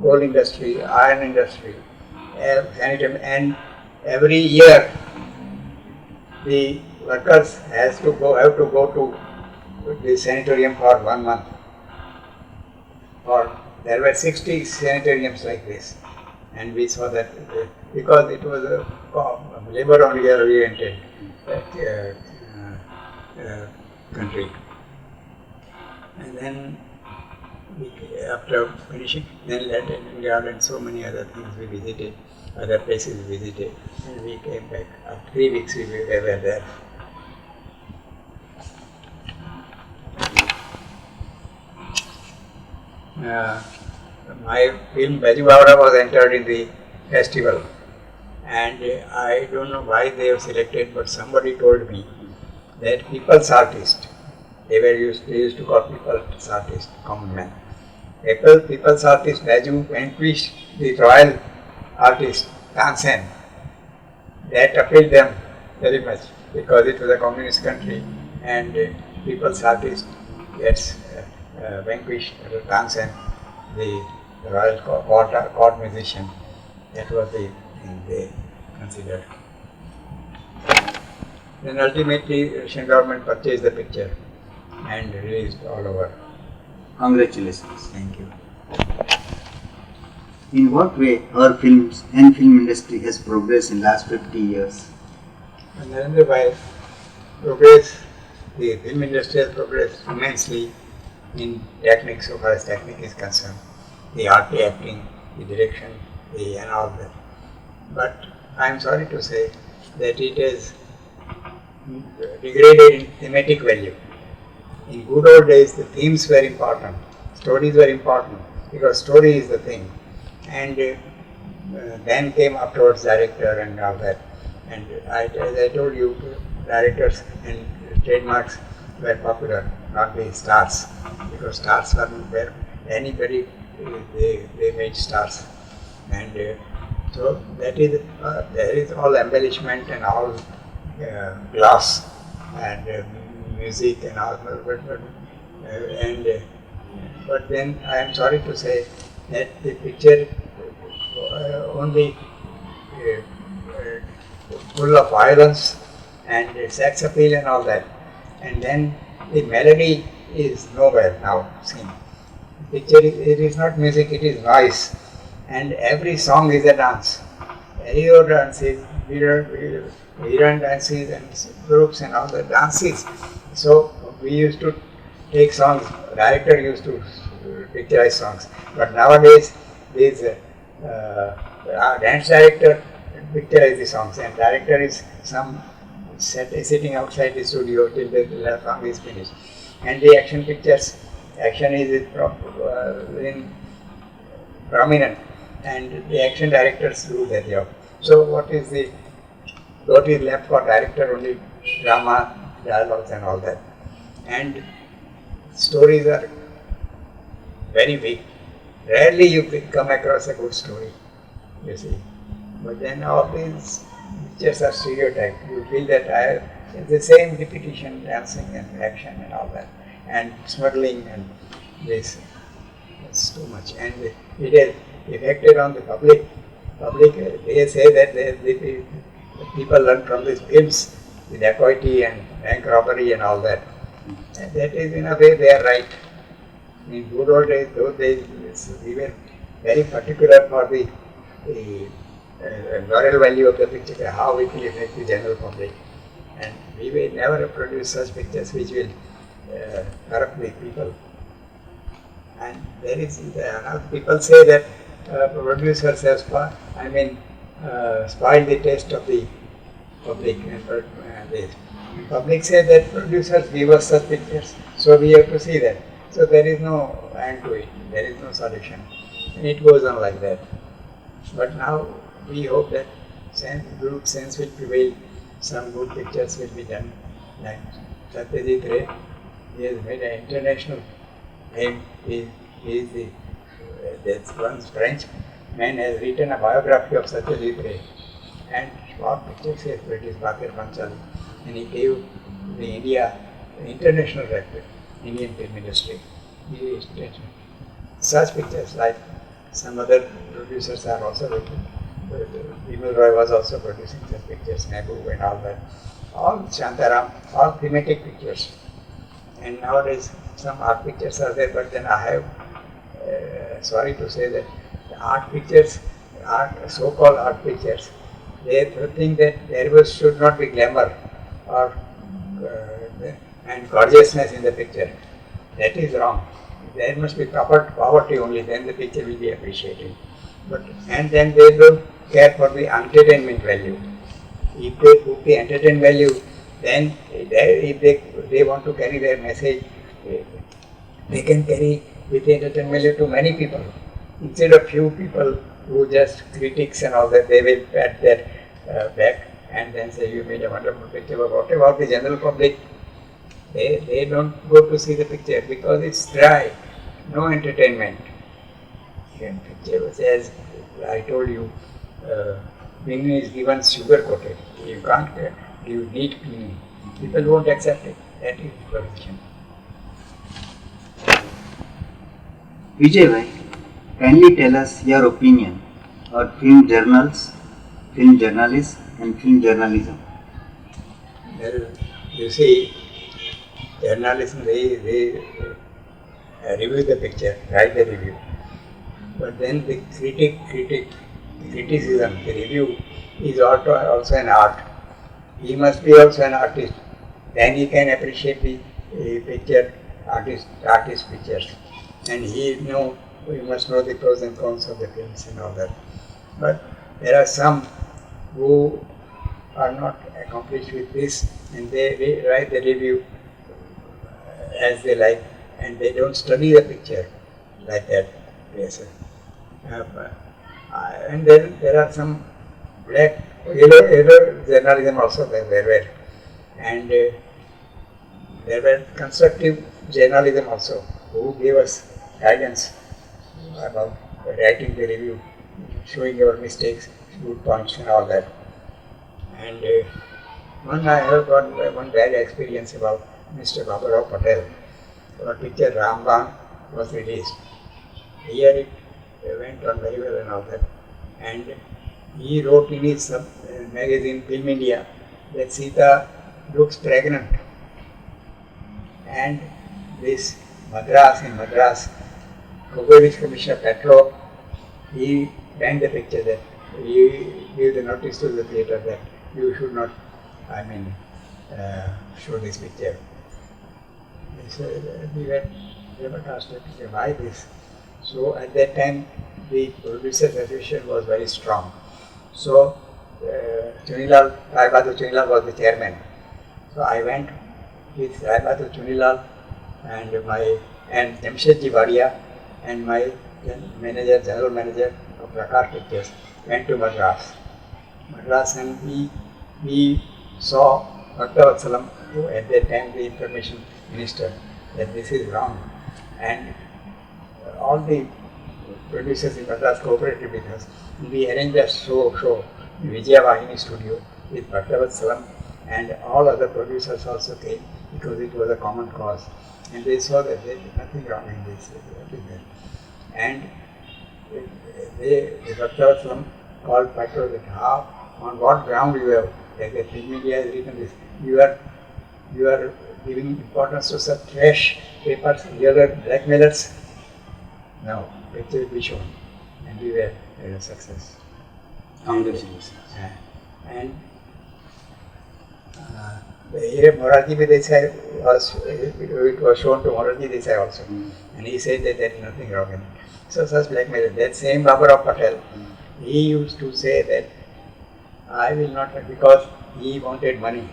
Coal industry, iron industry, sanitarium, and every year the workers have to go to the sanitarium for 1 month. There were 60 sanitariums like this, and we saw that because it was a labor-oriented country. And then after finishing, then Leningrad and so many other things we visited, other places we visited, and we came back. After 3 weeks we were there. My film Baiju Bawra was entered in the festival, and I don't know why they have selected, but somebody told me that people's artist, they used to call people's artist common man. People's artist Baiju vanquished the royal artist Tansen. That appealed them very much because it was a communist country, and people's artist gets vanquished Tansen, the royal court musician. That was the thing they considered. Then ultimately Russian government purchased the picture and released all over. Congratulations. Thank you. In what way our films and film industry has progressed in last 50 years? Narendra Bhai, progress, the film industry has progressed immensely in technique, so far as technique is concerned, the art, the acting, the direction, and all that. But I am sorry to say that it has degraded in thematic value. In good old days, the themes were important, stories were important, because story is the thing. And then came afterwards director and all that. And as I told you, directors and trademarks were popular, not the stars, because stars weren't there. Anybody, they made stars. And so that is, there is all embellishment and all gloss and music and all, but then I am sorry to say that the picture only full of violence and sex appeal and all that, and then the melody is nowhere now seen. Picture, it is not music, it is noise, and every song is a dance. Hero dances, Viran dances and groups and all the dances. So we used to take songs, director used to picturize songs, but nowadays these dance director picturize the songs, and director is sitting outside the studio till the song is finished. And the action pictures, action is in prominent, and the action directors do their job. So what is left for director? Only drama, dialogues and all that. And stories are very weak. Rarely you come across a good story, you see. But then all these pictures are stereotyped. You feel that it's the same repetition, dancing and action and all that, and smuggling and this. It's too much, and it has affected on the public. They say that the people learn from these films, the dacoity and bank robbery and all that. And that is, in a way, they are right. In good old days, those days, we were very particular for the moral value of the picture, how it will affect the general public. And we will never produce such pictures which will corrupt the people. And there is, people say that producers have spoiled the taste of the public. The public say that producers give us such pictures, so we have to see that. So there is no end to it, there is no solution. And it goes on like that. But now we hope that good sense will prevail, some good pictures will be done. Like Satyajit Ray, he has made an international name. He is that's one French man has written a biography of Satyajit Ray, and what pictures he has produced, Bakir Panchal, and he gave the international record, Indian film industry. Such pictures, like some other producers are also written. Vimal Roy was also producing such pictures, Mehboob and all that. All Shantaram, all thematic pictures. And nowadays some art pictures are there, but then I have, sorry to say that the art pictures, so-called art pictures, they think that there should not be glamour or and gorgeousness in the picture. That is wrong. There must be proper poverty only, then the picture will be appreciated. And then they don't care for the entertainment value. If they put the entertainment value, then if they want to carry their message, they can carry with the entertainment value to many people. Instead of few people who just critics and all that, they will pat their back and then say you made a wonderful picture. But what about the general public? They don't go to see the picture because it's dry, no entertainment. And picture was, as I told you, quinine is given sugar coated. You can't give neat quinine. People won't accept it. That is the position. Vijay Bhai, kindly tell us your opinion on film journals, film journalists and film journalism. Well, you see, journalism, they review the picture, write the review. But then the criticism, the review is also an art. He must be also an artist. Then he can appreciate the picture, artist pictures. And he must know the pros and cons of the films and all that. But there are some who are not accomplished with this, and they write the review as they like, and they don't study the picture like that. Yes, and then there are some yellow journalism also there were, and there were constructive journalism also who gave us guidance about writing the review, showing our mistakes, good points and all that. And I have got one bad experience about Mr. Baburao Patel. Our picture Rambaan was released. Here it went on very well and all that. And he wrote in his magazine Film India that Sita looks pregnant. And this in Madras, Police Commissioner Petro, he banned the picture, that he gave the notice to the theatre that you should not, show this picture. We were asked why this. So at that time, the Producers Association was very strong. So Chunilal, Rai Bahadur Chunilal was the chairman. So I went with Rai Bahadur Chunilal and Jamshedji Wadia and my general manager of Prakar Pictures went to Madras. And we saw Bhaktavatsalaam, who at that time the information minister, that this is wrong. And all the producers in Madras cooperated with us. We arranged a show in Vijay Bhatt studio with Bhaktavatsalaam, and all other producers also came because it was a common cause. And they saw that there is nothing wrong in this. And the Bhaktavatsalaam called Petro that on what ground you have, like the film media has written this, you are giving importance to such trash papers, blackmailers. No, picture will be shown, and we were a success. Congratulations. And here Morarji Desai it was shown to Morarji Desai also, and he said that there is nothing wrong in it. So such blackmail. That same Baburao Patel, he used to say that I will not, because he wanted money.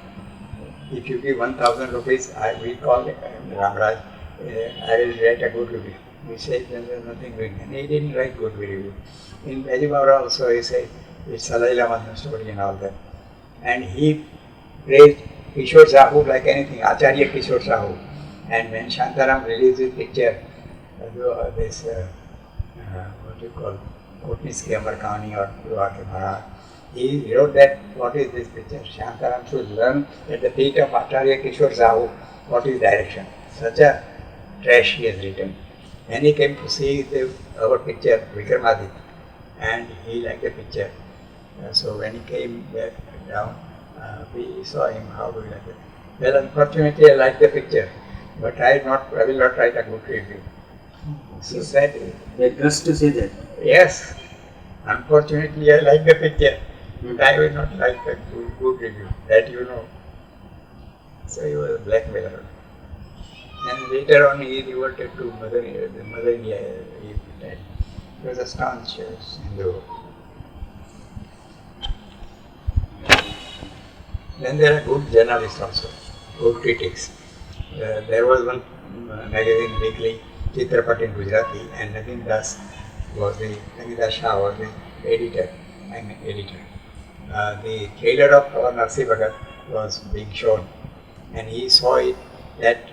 If you give 1,000 rupees, I will call Ramraj, I will write a good review. We said there is nothing doing, and he didn't write good review. In Baiju Bawra also he said it's Salaila Madhan story and all that. And he praised Kishore Sahu like anything, Acharya Kishore Sahu. And when Shantaram released his picture, this what you call Kotnis Ki Amar Kahani or Dua Ke Bharat, he wrote that what is this picture? Shantaram should learn at the feet of Acharya Kishore Sahu what is direction. Such a trash he has written. And he came to see our picture, Vikramaditya, and he liked the picture. So when he came back down, we saw him, how do you like it? Well, unfortunately I like the picture, but I will not write a good review. So said, they trust to say that. Yes, unfortunately I like the picture, but I will not write a good review, that you know. So he was a blackmailer. And later on he reverted to Mother India. He was a staunch Hindu. Then there are good journalists also, good critics. There was one magazine weekly, Chitrapat in Gujarati, and Nagin Das Shah was the editor. The trailer of our Narsi Bhagat was being shown, and he saw it that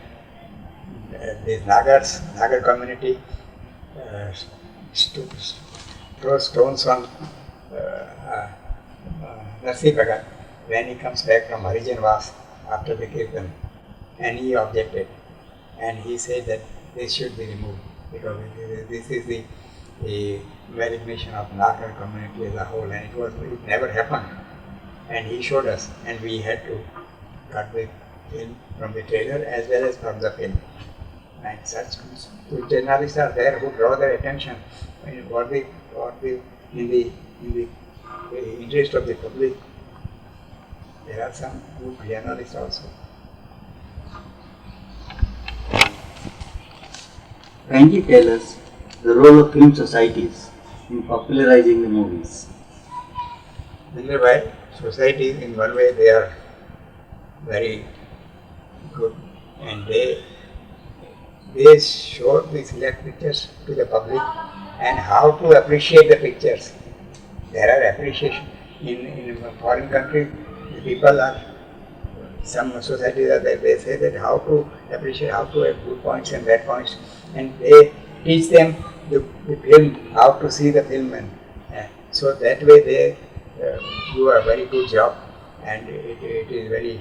the Nagar community throw stones on Narsi Bhagat when he comes back from Harijan Vas after the Kirtan, and he objected, and he said that this should be removed because this is the malignation of Nagar community as a whole, and it never happened. And he showed us, and we had to cut the film from the trailer as well as from the film. And such good journalists are there who draw their attention in the interest of the public. There are some good journalists also. Kindly tell us the role of film societies in popularizing the movies. Narendra Bhai, societies in one way they are very good, and they show the select pictures to the public and how to appreciate the pictures. There are appreciation in foreign countries. The people are, some societies are there. They say that how to appreciate, how to have good points and bad points, and they teach them the film, how to see the film, and so that way they do a very good job, and it is very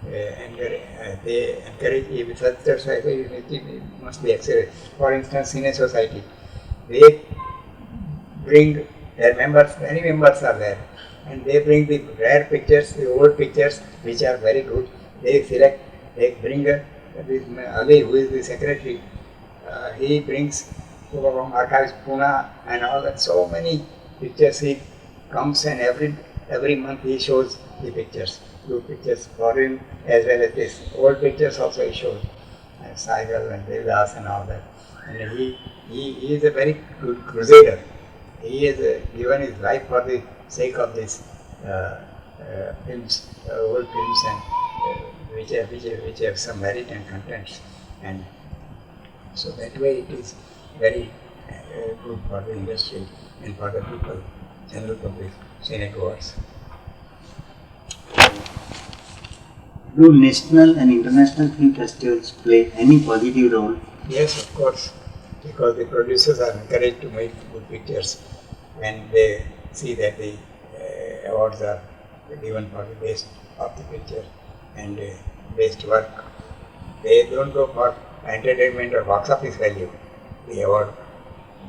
they encourage. If such society it must be accepted. For instance, in a society, they bring their members, many members are there, and they bring the rare pictures, the old pictures which are very good. They select, they bring this Ali, who is the secretary, he brings from archives Pune and all that. So many pictures he comes, and every month he shows the pictures, good pictures, foreign as well as this old pictures also he shows, Saigal and Devdas and all that. And he is a very good crusader. He has given his life for the sake of these films, old films, and which have some merit and contents, and so that way it is very good for the industry and for the people, general public, cinegoers. Do national and international film festivals play any positive role? Yes, of course, because the producers are encouraged to make good pictures when they see that the awards are given for the best of the picture and best work. They don't go for entertainment or box office value, the award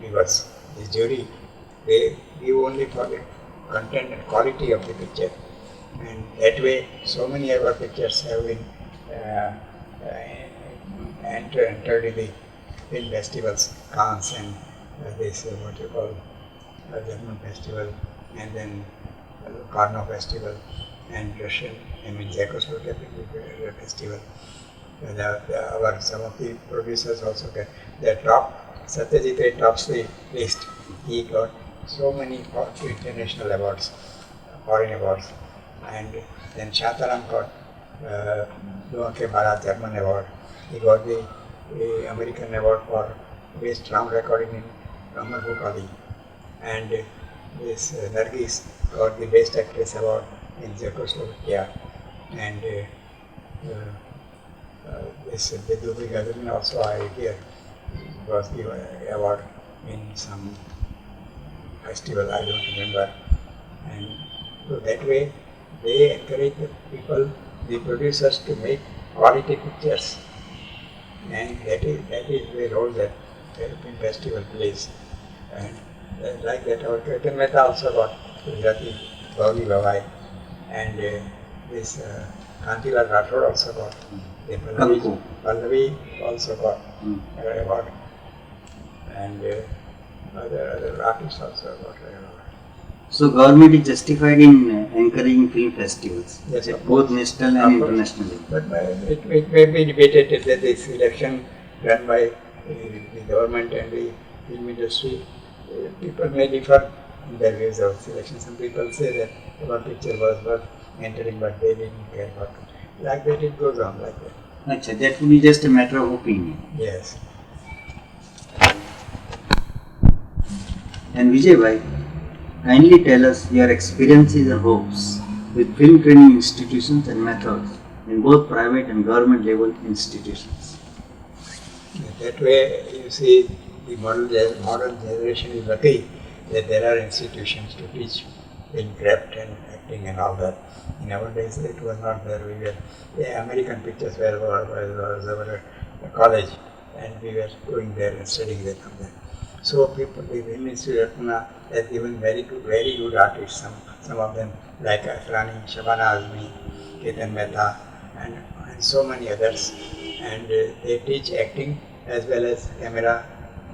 givers, the jury, they give only for the content and quality of the picture. And that way, so many of our pictures have been entered in the film festivals, Cannes and this what you call German festival, and then Karno festival, and Russian, Czechoslovakia festival. Some of the producers also get the top. Satyajit Ray tops the list. He got so many international awards, foreign awards, and then Shantaram got Bharat German award. He got the American award for best sound recording in Ramar Bhukali, and this Nargis got the best actress award in Czechoslovakia, and this Baiju Bawra also I hear was given award in some festival, I don't remember. And so that way they encourage the people, the producers, to make quality pictures, and that is the role that the film festival plays. And like that, our Kirtan Mehta also got Gujarati Bawli Bawai, and this Kantilal Rathod also got. Pallavi also got award, and other artists also got award. So government is justified in encouraging film festivals, yes, both national and internationally. But it may be debated that this election run by the government and the film industry, people may differ in their views of selection. Some people say that one picture was worth entering, but they didn't care about it. Like that, it goes on like that. Achha, that would be just a matter of opinion. Yes. And Vijay Bhai, kindly tell us your experiences and hopes with film training institutions and methods in both private and government level institutions. That way, you see, the modern generation is lucky that there are institutions to teach film craft and acting and all that. In our days, it was not there. We were, American pictures were our college, and we were going there and studying there from there. So people, the Film Institute of Pune has given very good artists. Some of them like Afrani, Shabana Azmi, Ketan Mehta, and so many others. And they teach acting as well as camera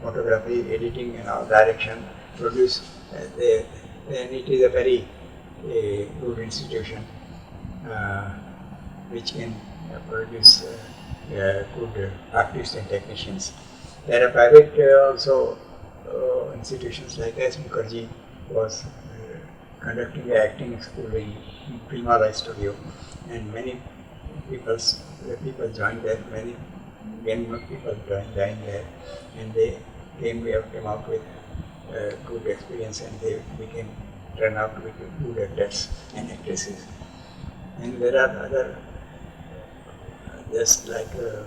photography, editing and all direction, produce, then it is a very good institution which can produce good artists and technicians. There are private also institutions like S. Mukherjee was conducting an acting school in Himalaya studio, and many people joined there, many young people joined there, and they came out with good experience, and they turned out to be good actors and actresses. And there are other, just like the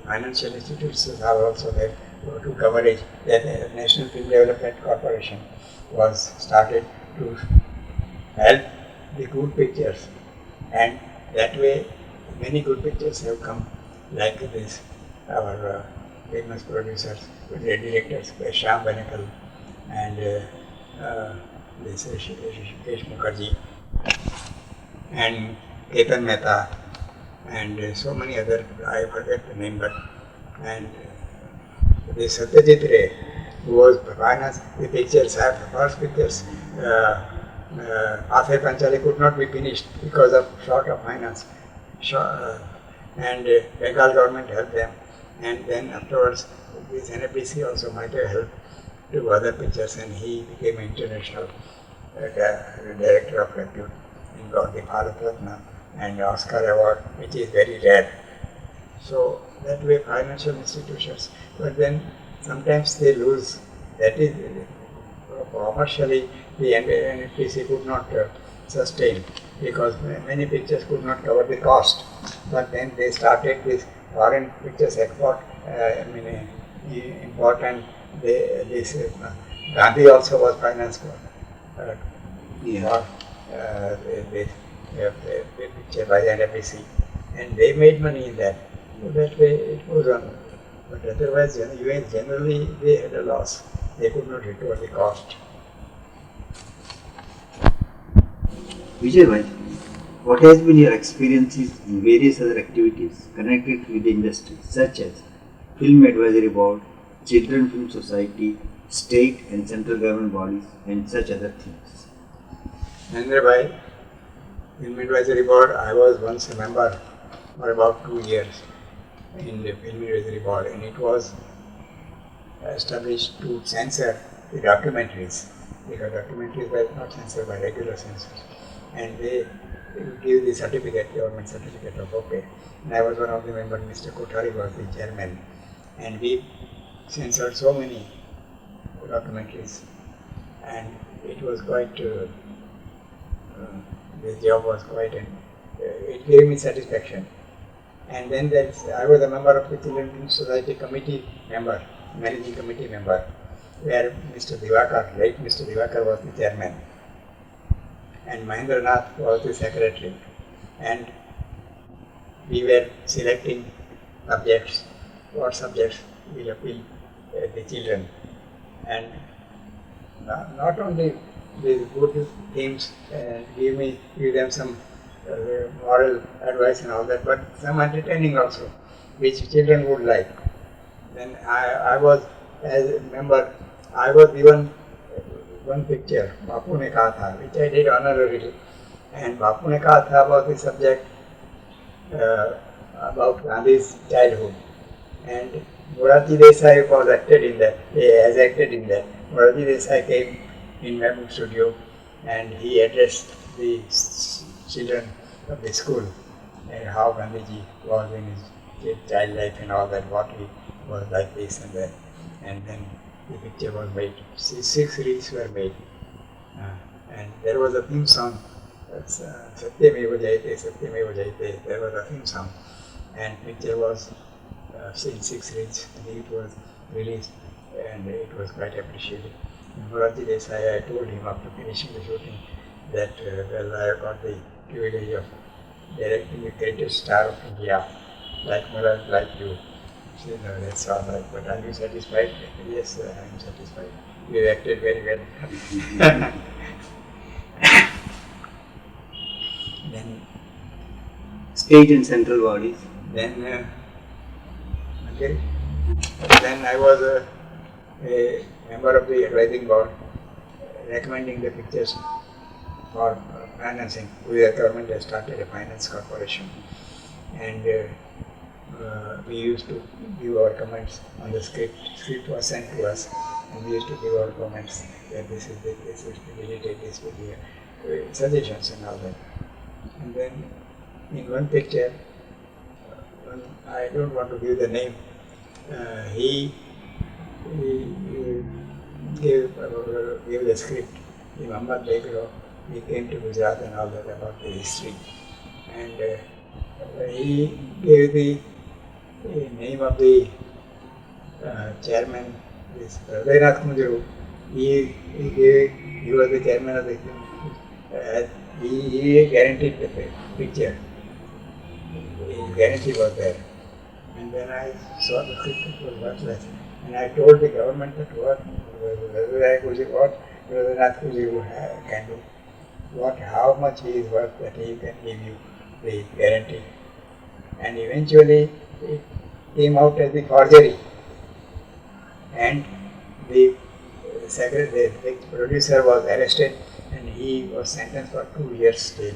financial institutes are also there to coverage. The National Film Development Corporation was started to help the good pictures, and that way many good pictures have come, like this, our famous producers, directors, Shyam Benekal and this Rishikesh Mukherjee and Ketan Mehta and so many other, I forget the name, but and this Satyajit Ray, who was finance the pictures, first pictures, Aathe Panchali could not be finished because of short of finance, and Bengal government helped them, and then afterwards this NFBC also might have helped to other pictures, and he became an international director of repute and got the Bharat Ratna and Oscar award, which is very rare. So that way financial institutions, but then sometimes they lose. That is, commercially the NFBC could not sustain, because many pictures could not cover the cost. But then they started this foreign pictures export, important. Gandhi also was financed for this picture by the NFBC, and they made money in that. So that way it goes on. But otherwise, US generally they had a loss. They could not recover the cost. Vijay Bhatt, what has been your experiences in various other activities connected with the industry, such as Film Advisory Board, Children Film Society, state and central government bodies, and such other things? Narendra Bhai, Film Advisory Board, I was once a member for about 2 years in the Film Advisory Board, and it was established to censor the documentaries, because documentaries were not censored by regular censors, and they give the certificate, government certificate of okay. And I was one of the members. Mr. Kothari was the chairman, and we censored so many documentaries, and it was quite, this job was quite, it gave me satisfaction. And then I was a member of the Children Film Society committee member, managing committee member, where Mr. Divakar, late Mr. Divakar was the chairman, and Mahendra Nath was the secretary, and we were selecting subjects, what subjects will appeal the children, and not only these good themes give them some moral advice and all that, but some entertaining also, which children would like. Then I was, as a member, I was given one picture, Bapu Ne Kaha Tha, which I did honorarily, and Bapu Ne Kaha Tha was the subject about Gandhi's childhood, and Morarji Desai was acted in that, has acted in that. Morarji Desai came in Mehboob studio, and he addressed the children of the school, and how Gandhiji was in his child life and all that, what he was like this and that. And then the picture was made, 6 reels were made, and there was a theme song, Satyameva Jayate, Satyameva Jayate, there was a theme song, and picture was in 6 reels, and it was released, and it was quite appreciated. Morarji Desai, I told him after finishing the shooting that, well, I got the privilege of directing the greatest star of India, like Muller, like you. So, no, that's all right, but are you satisfied? Yes, I am satisfied. You acted very well. Then State and central bodies. Then, okay. Then I was a member of the advising board recommending the pictures for financing. The government has started a finance corporation, and we used to give our comments on the script. Script was sent to us, and we used to give our comments that this is deleted, this will be suggestions and all that. And then in one picture, I don't want to give the name, he gave the script. The Muhammad Begro, he came to Gujarat and all that about the history, and he gave the name of the chairman, this Rajya he was the chairman of the he guaranteed the picture. His guarantee was there. And then I saw the script, it was worthless. And I told the government that what Rajanath can do, how much he is worth that he can give you the guarantee. And eventually it came out as the forgery. And the producer was arrested and he was sentenced for 2 years jail.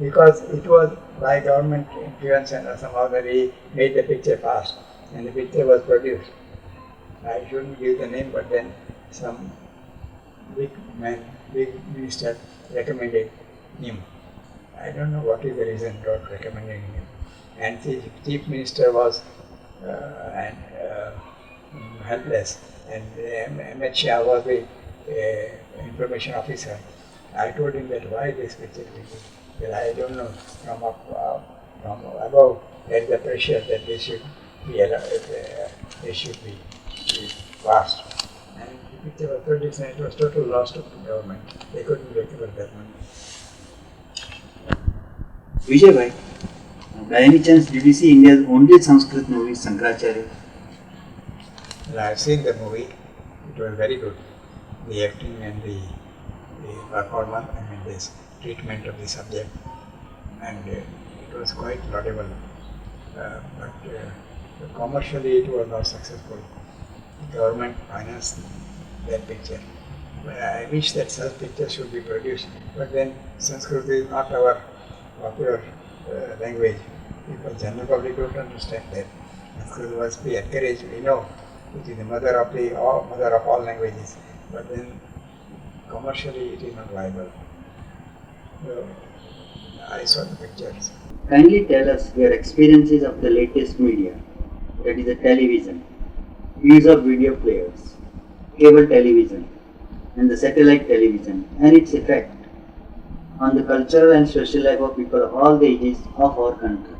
Because it was by government influence and somehow that he made the picture fast and the picture was produced. I shouldn't give the name, but then some big minister recommended him. I don't know what is the reason for recommending him. And the chief minister was helpless, and M.H. Shah was the information officer. I told him that why this picture is well, I don't know, from above there is the pressure that they should be passed. And the picture was produced and it was total loss to the government. They couldn't recover that money. Vijay Bhai, by any chance did you see India's only Sanskrit movie, Sankaracharya? Well, I have seen the movie. It was very good. The acting and the performance, this treatment of the subject, and it was quite laudable. But commercially it was not successful. The government financed that picture. I wish that such pictures should be produced, but then Sanskrit is not our popular language. People, general public don't understand that. Sanskrit must be encouraged. We know it is the mother of all languages, but then commercially it is not viable. So, I saw the pictures. Kindly tell us your experiences of the latest media, that is the television, use of video players, cable television, and the satellite television, and its effect on the cultural and social life of people of all the ages of our country.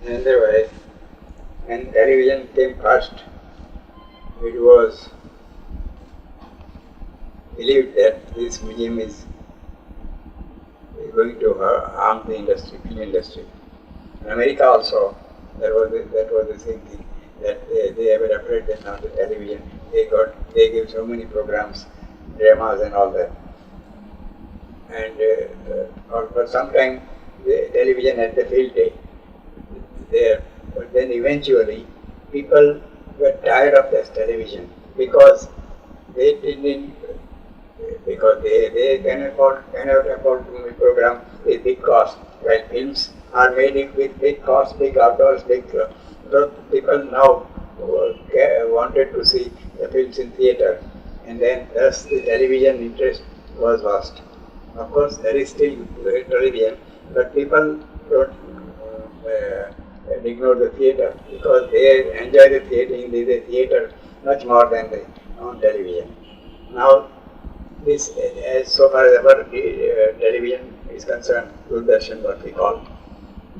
Narendra Bhai, when television came first, it was believed that this medium is going to harm the industry, film industry. In America also, that was the same thing. That they were afraid that now the television they give so many programs, dramas and all that. And for some time, the television had the field day there. But then eventually, people were tired of this television because they cannot afford to make program with big cost. While films are made with big cost, big outdoors, so people now wanted to see the films in theatre, and then thus the television interest was lost. Of course, there is still television, but people don't ignore the theatre because they enjoy the theatre much more than the on television. Now, this, as so far as our television is concerned, Doordarshan, what we call.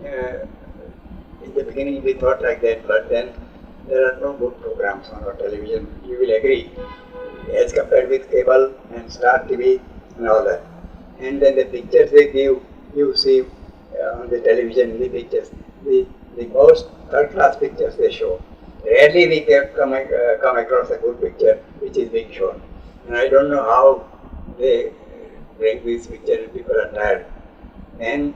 In the beginning we thought like that, but then there are no good programs on our television. You will agree, as compared with cable and Star TV and all that. And then the pictures they give, you see on the television, the pictures, the most third-class pictures they show. Rarely we come across a good picture which is being shown. And I don't know how they bring these pictures, people are tired. And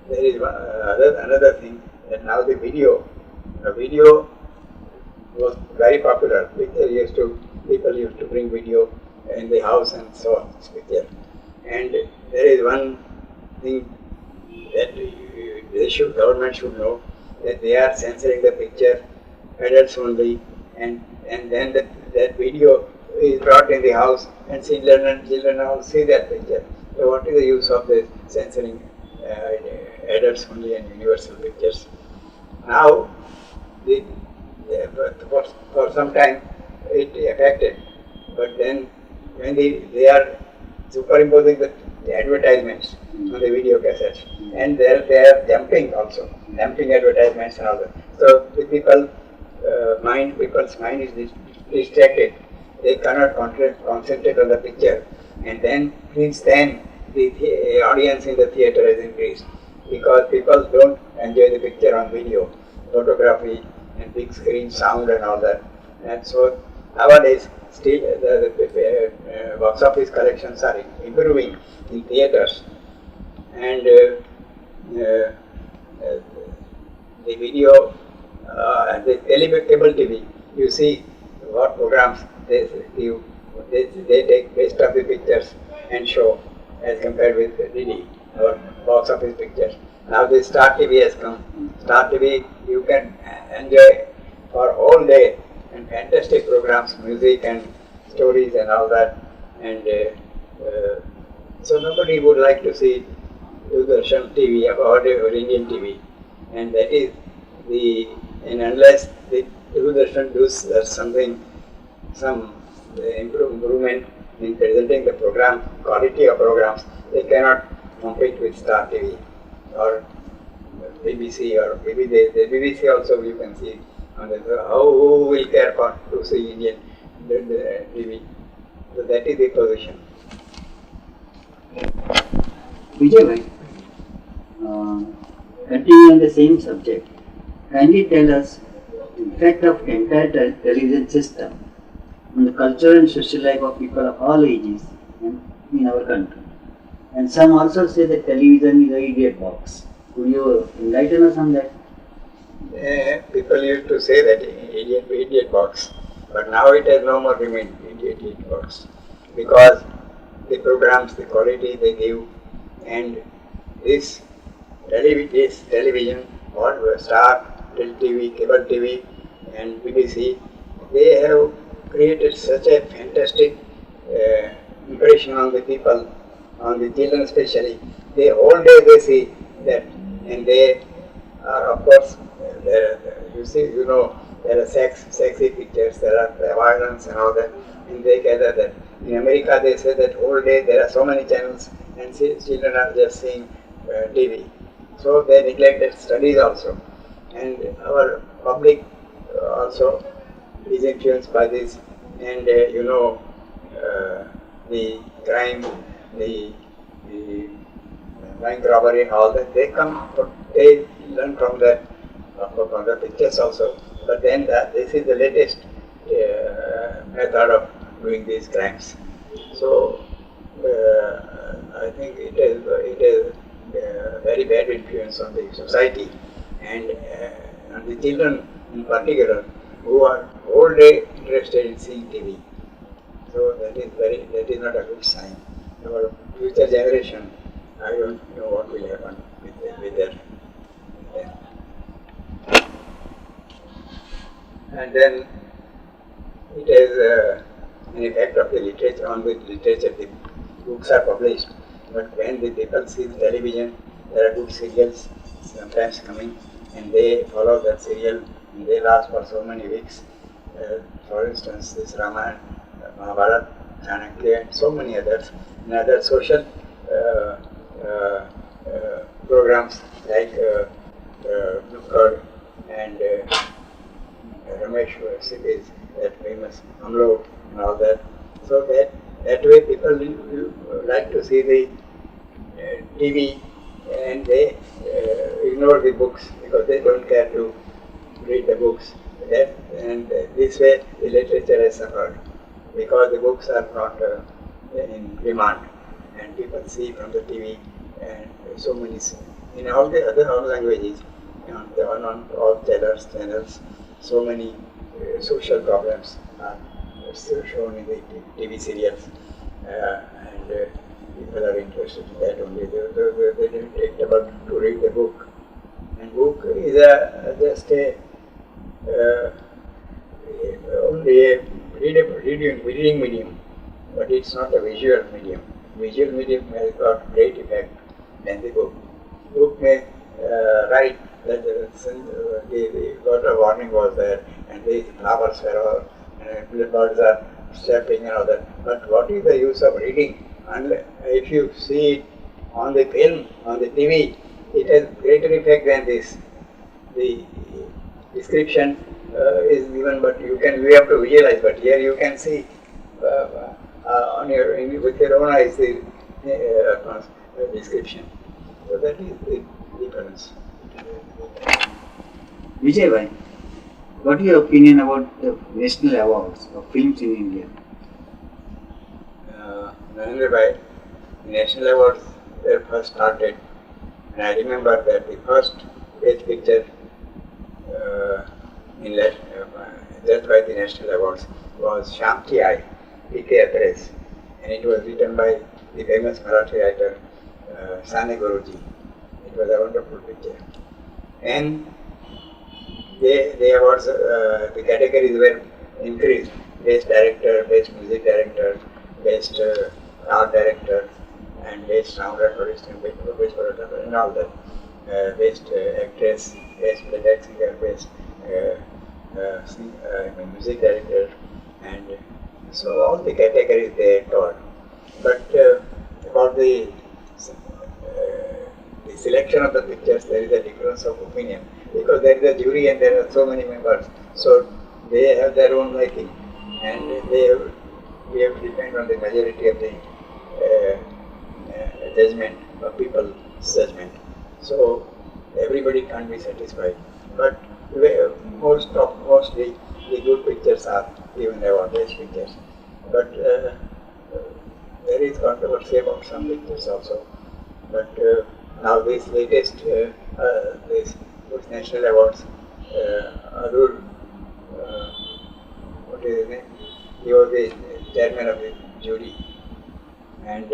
there is another thing, that now the video was very popular. People used to bring video in the house and saw this picture. And there is one thing that government should know, that they are censoring the picture, adults only, and then that video is brought in the house and children all see that picture. So what is the use of this censoring adults only and universal pictures? Now, for some time it affected, but then when they are superimposing the advertisements on the video cassettes, and they are dumping advertisements and all that. So the people's mind is distracted. They cannot concentrate on the picture, and then since then the audience in the theatre has increased, because people don't enjoy the picture on video, photography and big screen sound and all that. And so nowadays still the box office collections are improving in theatres, and the video and the cable TV, you see what programs they take best of the pictures and show as compared with DD or box office pictures. Now the Star TV has come. Star TV you can enjoy for all day, and fantastic programs, music and stories and all that. And so nobody would like to see Doordarshan TV or Indian TV, and that is and unless the Doordarshan does some improvement in presenting the program, quality of programs, they cannot compete with Star TV or BBC, or maybe the BBC also you can see on the, who will care for to see Indian TV. So that is the position. Vijay Bhatt, continuing on the same subject, kindly tell us the effect of entire television system on the cultural and social life of people of all ages in our country. And some also say that television is an idiot box. Could you enlighten us on that? People used to say that idiot box, but now it has no more remained idiot box, because the programs, the quality they give, and this television or Star TV, cable TV and BBC, they have created such a fantastic impression on the people, on the children especially. They all day they see that, and they are, of course, there are sexy pictures, there are violence and all that, and they gather that. In America they say that whole day there are so many channels and children are just seeing TV. So they neglected studies also, and our public also is influenced by this, and the crime, the bank robbery and all that, they learn from that, from the pictures also. But then this is the latest method of doing these crimes. So I think it is very bad influence on the society, and on the children in particular, who are all day interested in seeing TV. So that is not a good sign. Our future generation, I don't know what will happen with them. And then it has an effect of the literature on the literature. The books are published, but when the people see the television, there are good serials sometimes coming, and they follow that serial, and they last for so many weeks. For instance, this Ramayana, Mahabharat, Chanakya, and so many others, and other social programs like Nukkad and Ramesh cities, that famous Amlo and all that. So that way people like to see the TV, and they ignore the books because they don't care to read the books. And this way the literature has suffered, because the books are not in demand, and people see from the TV and so many in all the other languages, on all channels, so many social problems are shown in the TV serials, and people are interested in that only. They didn't take the time to read the book. And book is just a only a reading medium, but it's not a visual medium. Visual medium has got great effect than the book. Book may write that the lot of warning was there, and the flowers were all, and the birds are chirping and all that. But what is the use of reading? Unless, if you see it on the film, on the TV, it has greater effect than this. The description is given, but you have to visualize. But here you can see with your own eyes the description. So that is the difference. Vijay Bhai, what is your opinion about the national awards of films in India? Narendra Bhai, the national awards were first started, and I remember that the first best picture judged by the national awards was Shanti Ai, P.K. Address, and it was written by the famous Marathi writer Sane Guruji. It was a wonderful picture. And the awards, the categories were increased: best director, best music director, best art director, and best sound recordist, best photographer, and all that. Best actress, best playback singer, best music director, and so all the categories they taught. But about the selection of the pictures, there is a difference of opinion, because there is a jury and there are so many members, so they have their own liking, and we have to depend on the majority of the judgment of people's judgment. So everybody can't be satisfied, but mostly the good pictures are given award best pictures. But there is controversy about some pictures also. But now this latest this national awards, Arul, what is his name? He was the chairman of the jury, and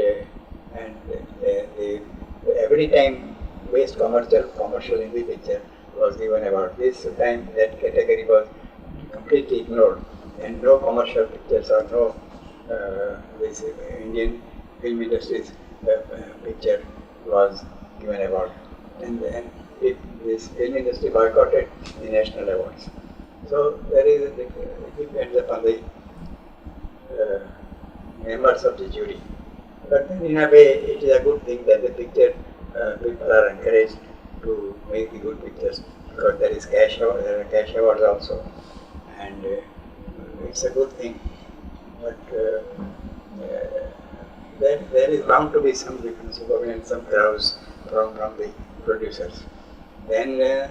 every time best commercial Hindi picture was given award. This time that category was completely ignored, and no commercial pictures or no this Indian film industry's picture was given award, and this film industry boycotted the national awards. So there is it depends upon the members of the jury. But then in a way it is a good thing that the picture people are encouraged to make the good pictures, because there is there are cash awards also, and it's a good thing. But there is bound to be some difference of opinion, some crowds from the producers. Then there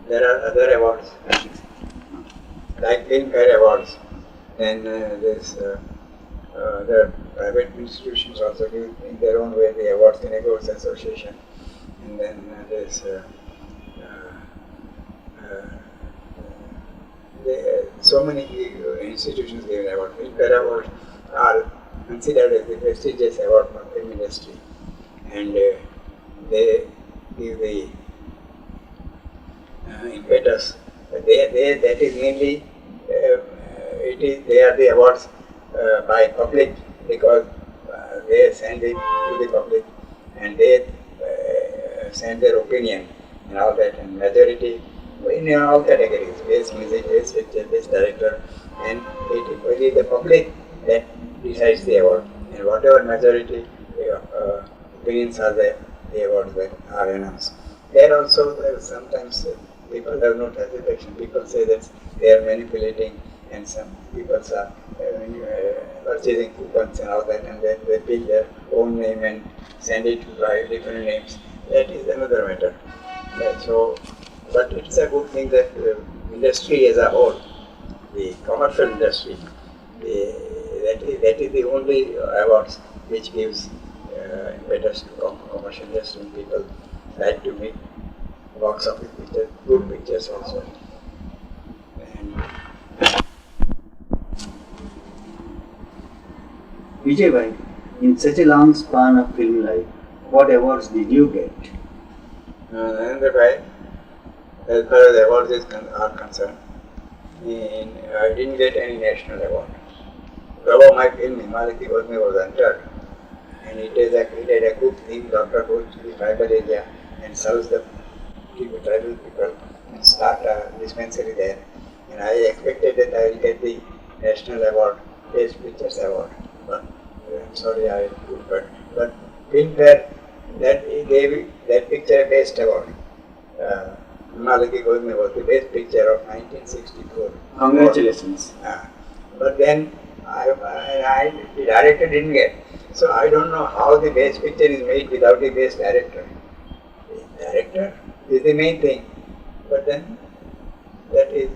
are other awards, like Filmfare Awards. Then there are private institutions also give in their own way the awards, the Negotiators Association, and then there's so many institutions give award. Filmfare Awards are considered as the prestigious award for film industry, and they give the impetus. That is mainly they are the awards by public, because they send it to the public and they send their opinion and all that, and majority in all categories, best music, best picture, best director, and it is the public that decides the award, and whatever majority opinions are there, the awards are announced. There also sometimes people have no satisfaction. People say that they are manipulating, and some people are purchasing coupons and all that, and then they pick their own name and send it by different names. That is another matter. But it's a good thing that industry as a whole, the commercial industry, that is the only awards which gives impetus to commercial industry. People like to make box office pictures, good pictures also. And Vijay Bhai, in such a long span of film life, what awards did you get? Narendra Bhai, as far as awards are concerned, I didn't get any national award. However, my film Himalaya Ki God Mein was entered, and it had a good theme. Doctor goes to the tribal area and serves the tribal people and start a dispensary there. And I expected that I will get the national award, Best Pictures award. But I'm sorry, I couldn't. But Filmfare that gave that picture a Best award. Himalaya Ki God Mein was the best picture of 1964. Congratulations. But then the director didn't get. So I don't know how the best picture is made without the best director. The director is the main thing. But then that is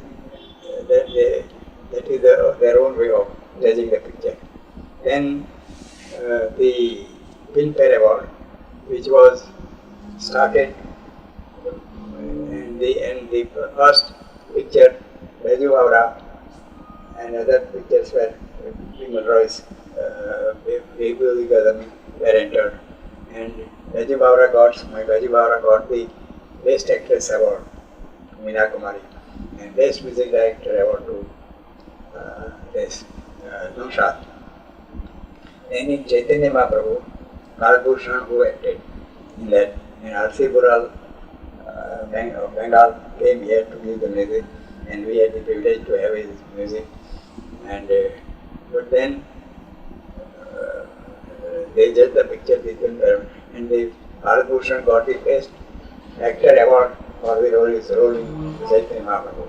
their own way of judging the picture. Then the Filmfare Award, which was started, and the first picture, Baiju Bawra, and other pictures were Vimal Roy's were entered, and Baiju Bawra got the Best Actress Award to Meena Kumari, and Best Music Director Award to Nushat. Then in Chaitanya Mahaprabhu, Kalbhushan, who acted in that, and Narsi Bhagat of Bengal came here to give the music, and we had the privilege to have his music. And but then they judged the picture, and the Bharat Bhushan got the Best Actor Award for the his role in Chaitanya Mahaprabhu.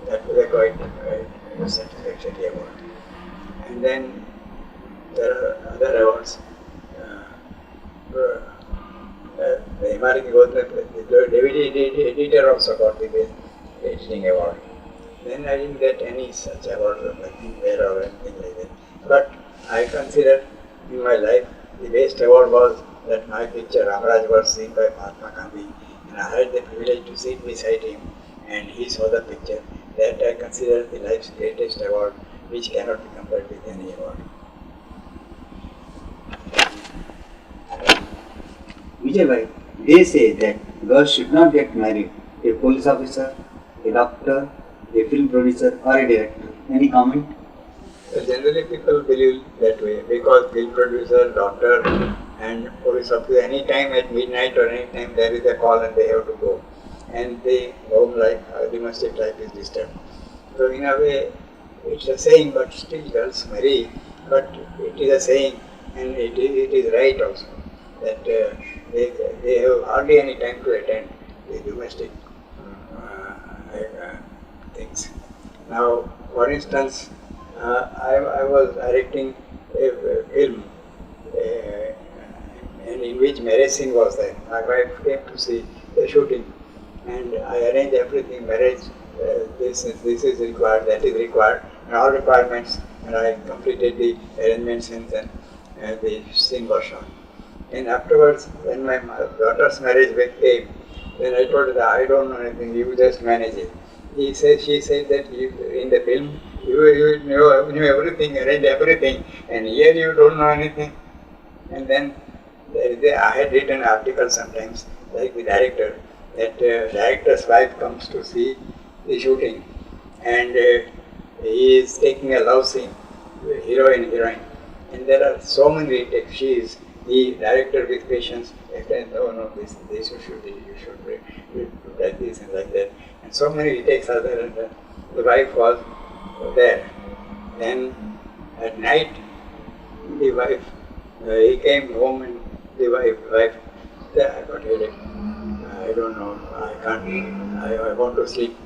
That was a quite satisfactory award. And then there are other awards. The Himalaya Ki God Mein, the DVD editor also got the Best Editing Award. Then I didn't get any such award or nothing there or anything like that. But I consider in my life the best award was that my picture Ramaraj was seen by Mahatma Gandhi, and I had the privilege to sit beside him and he saw the picture. That I consider the life's greatest award, which cannot be compared with any award. Vijay Bhai, they say that girls should not get married. A police officer, a doctor, a film producer or a director. Any comment? Generally people believe that way because film producer, doctor and police officer, any time at midnight or any time there is a call and they have to go. And the home life, domestic life is disturbed. So in a way it's a saying, but still girls marry. But it is a saying and it is right also that they have hardly any time to attend the domestic things. Now, for instance, I was directing a film and in which marriage scene was there. My wife came to see the shooting and I arranged everything, marriage, this is required, that is required, and all requirements, and I completed the arrangements and then the scene was shot. And afterwards, when my daughter's marriage came, then I told her, I don't know anything, you just manage it. She said that in the film, you knew everything, arranged everything, and here you don't know anything. And then I had written articles sometimes, like the director, that director's wife comes to see the shooting, and he is taking a love scene, heroine, and there are so many takes. She is the director with patience, explains, no, this you should look like this and like that. And so many retakes are there, and the wife was there. Then at night, the wife, he came home and the wife said, I got headache. I don't know, I can't, I want to sleep.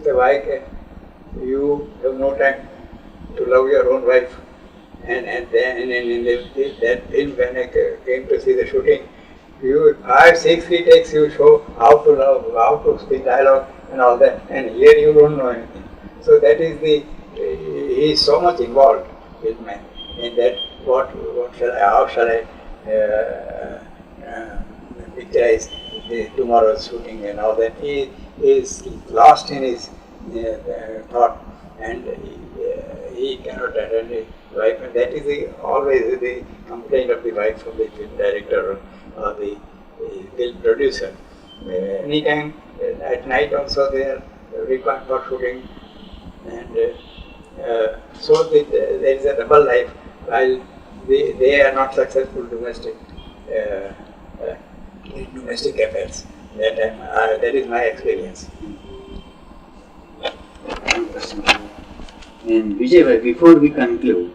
The wife, you have no time to love your own wife. And then in that film, when I came to see the shooting, 5-6 retakes you show how to love, how to speak dialogue and all that, and here you don't know anything. So that is he is so much involved with me in that how shall I picturize tomorrow's shooting and all that. He is lost in his thought, and he cannot attend his wife, and that is always the complaint of the wife of the film director or the film producer. Anytime at night also they are required for shooting, and so there is a double life while they are not successful domestic affairs. That is my experience. And Vijay Bhai, before we conclude,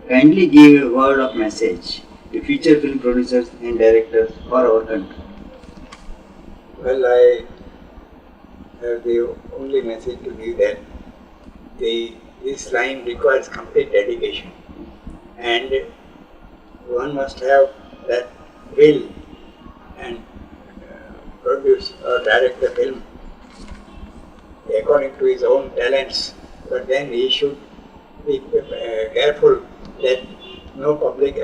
kindly give a word of message to future film producers and directors for our country. Well, I have the only message to give that this line requires complete dedication, and one must have that will and produce or direct the film according to his own talents, but then he should be careful that no public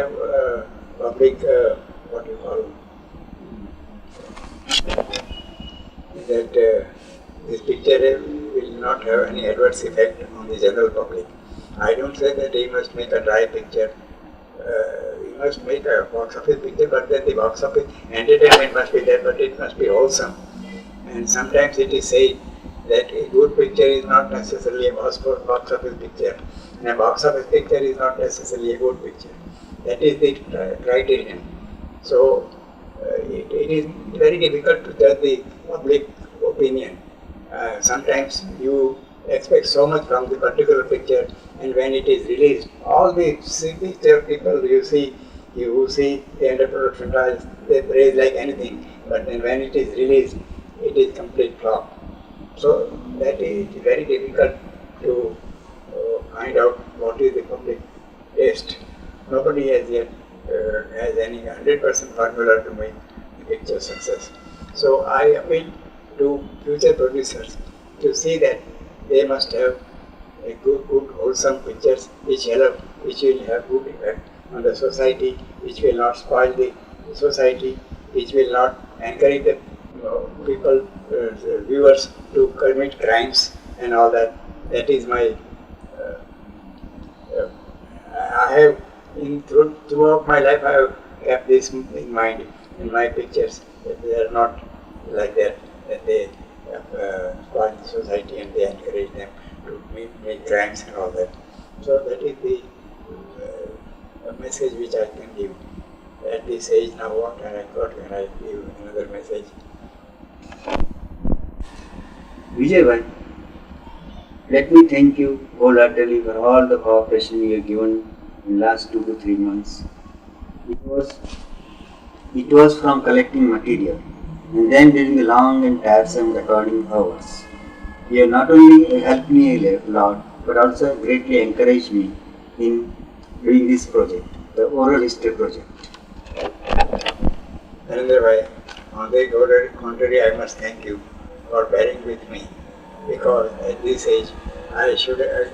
what you call that this picture will not have any adverse effect on the general public. I don't say that he must make a dry picture. He must make a box office picture, but then the box office entertainment must be there, but it must be wholesome. And sometimes it is said that a good picture is not necessarily a box office picture, and a box office picture is not necessarily a good picture. That is the criterion. So it is very difficult to judge the public opinion. Sometimes you expect so much from the particular picture, and when it is released, all the picture people you see the end of production trials, they praise like anything, but then when it is released, it is complete flop. So that is very difficult to find out what is the public taste. Nobody has yet has any 100% formula to make the picture success. So I appeal to future producers to see that they must have a good wholesome pictures which will have good effect on the society, which will not spoil the society, which will not encourage the people, viewers to commit crimes and all that. That is my. I have throughout my life I have kept this in mind in my pictures, that they are not like that they spoil the society and they encourage them to make crimes and all that. So that is the message which I can give at this age now. What can I give another message? Vijay Bhai, let me thank you wholeheartedly for all the cooperation you have given in last 2 to 3 months. It was from collecting material and then during the long and tiresome recording hours. You have not only helped me a lot, but also greatly encouraged me in doing this project, the oral history project. Narendra Bhai, on the contrary, I must thank you for bearing with me, because at this age I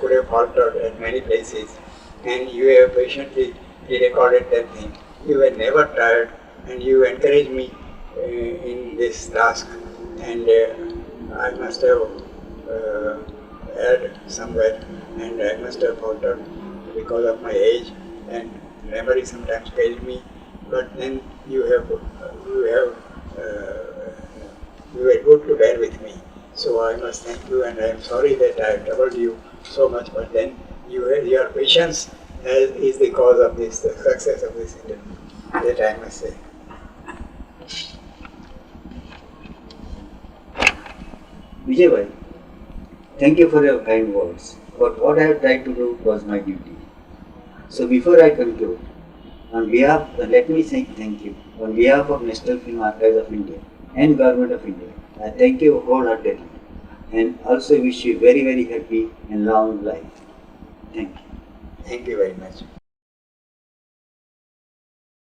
could have faltered at many places, and you have patiently recorded that thing. You were never tired, and you encouraged me in this task, and I must have erred somewhere, and I must have faltered because of my age, and memory sometimes failed me. But then you were good to bear with me. So I must thank you, and I am sorry that I have troubled you so much. But then your patience is the cause of the success of this interview. That I must say. Vijay Bhai, thank you for your kind words. But what I have tried to do was my duty. So before I conclude, let me say thank you on behalf of National Film Archives of India and Government of India. I thank you wholeheartedly and also wish you very, very happy and long life. Thank you. Thank you very much.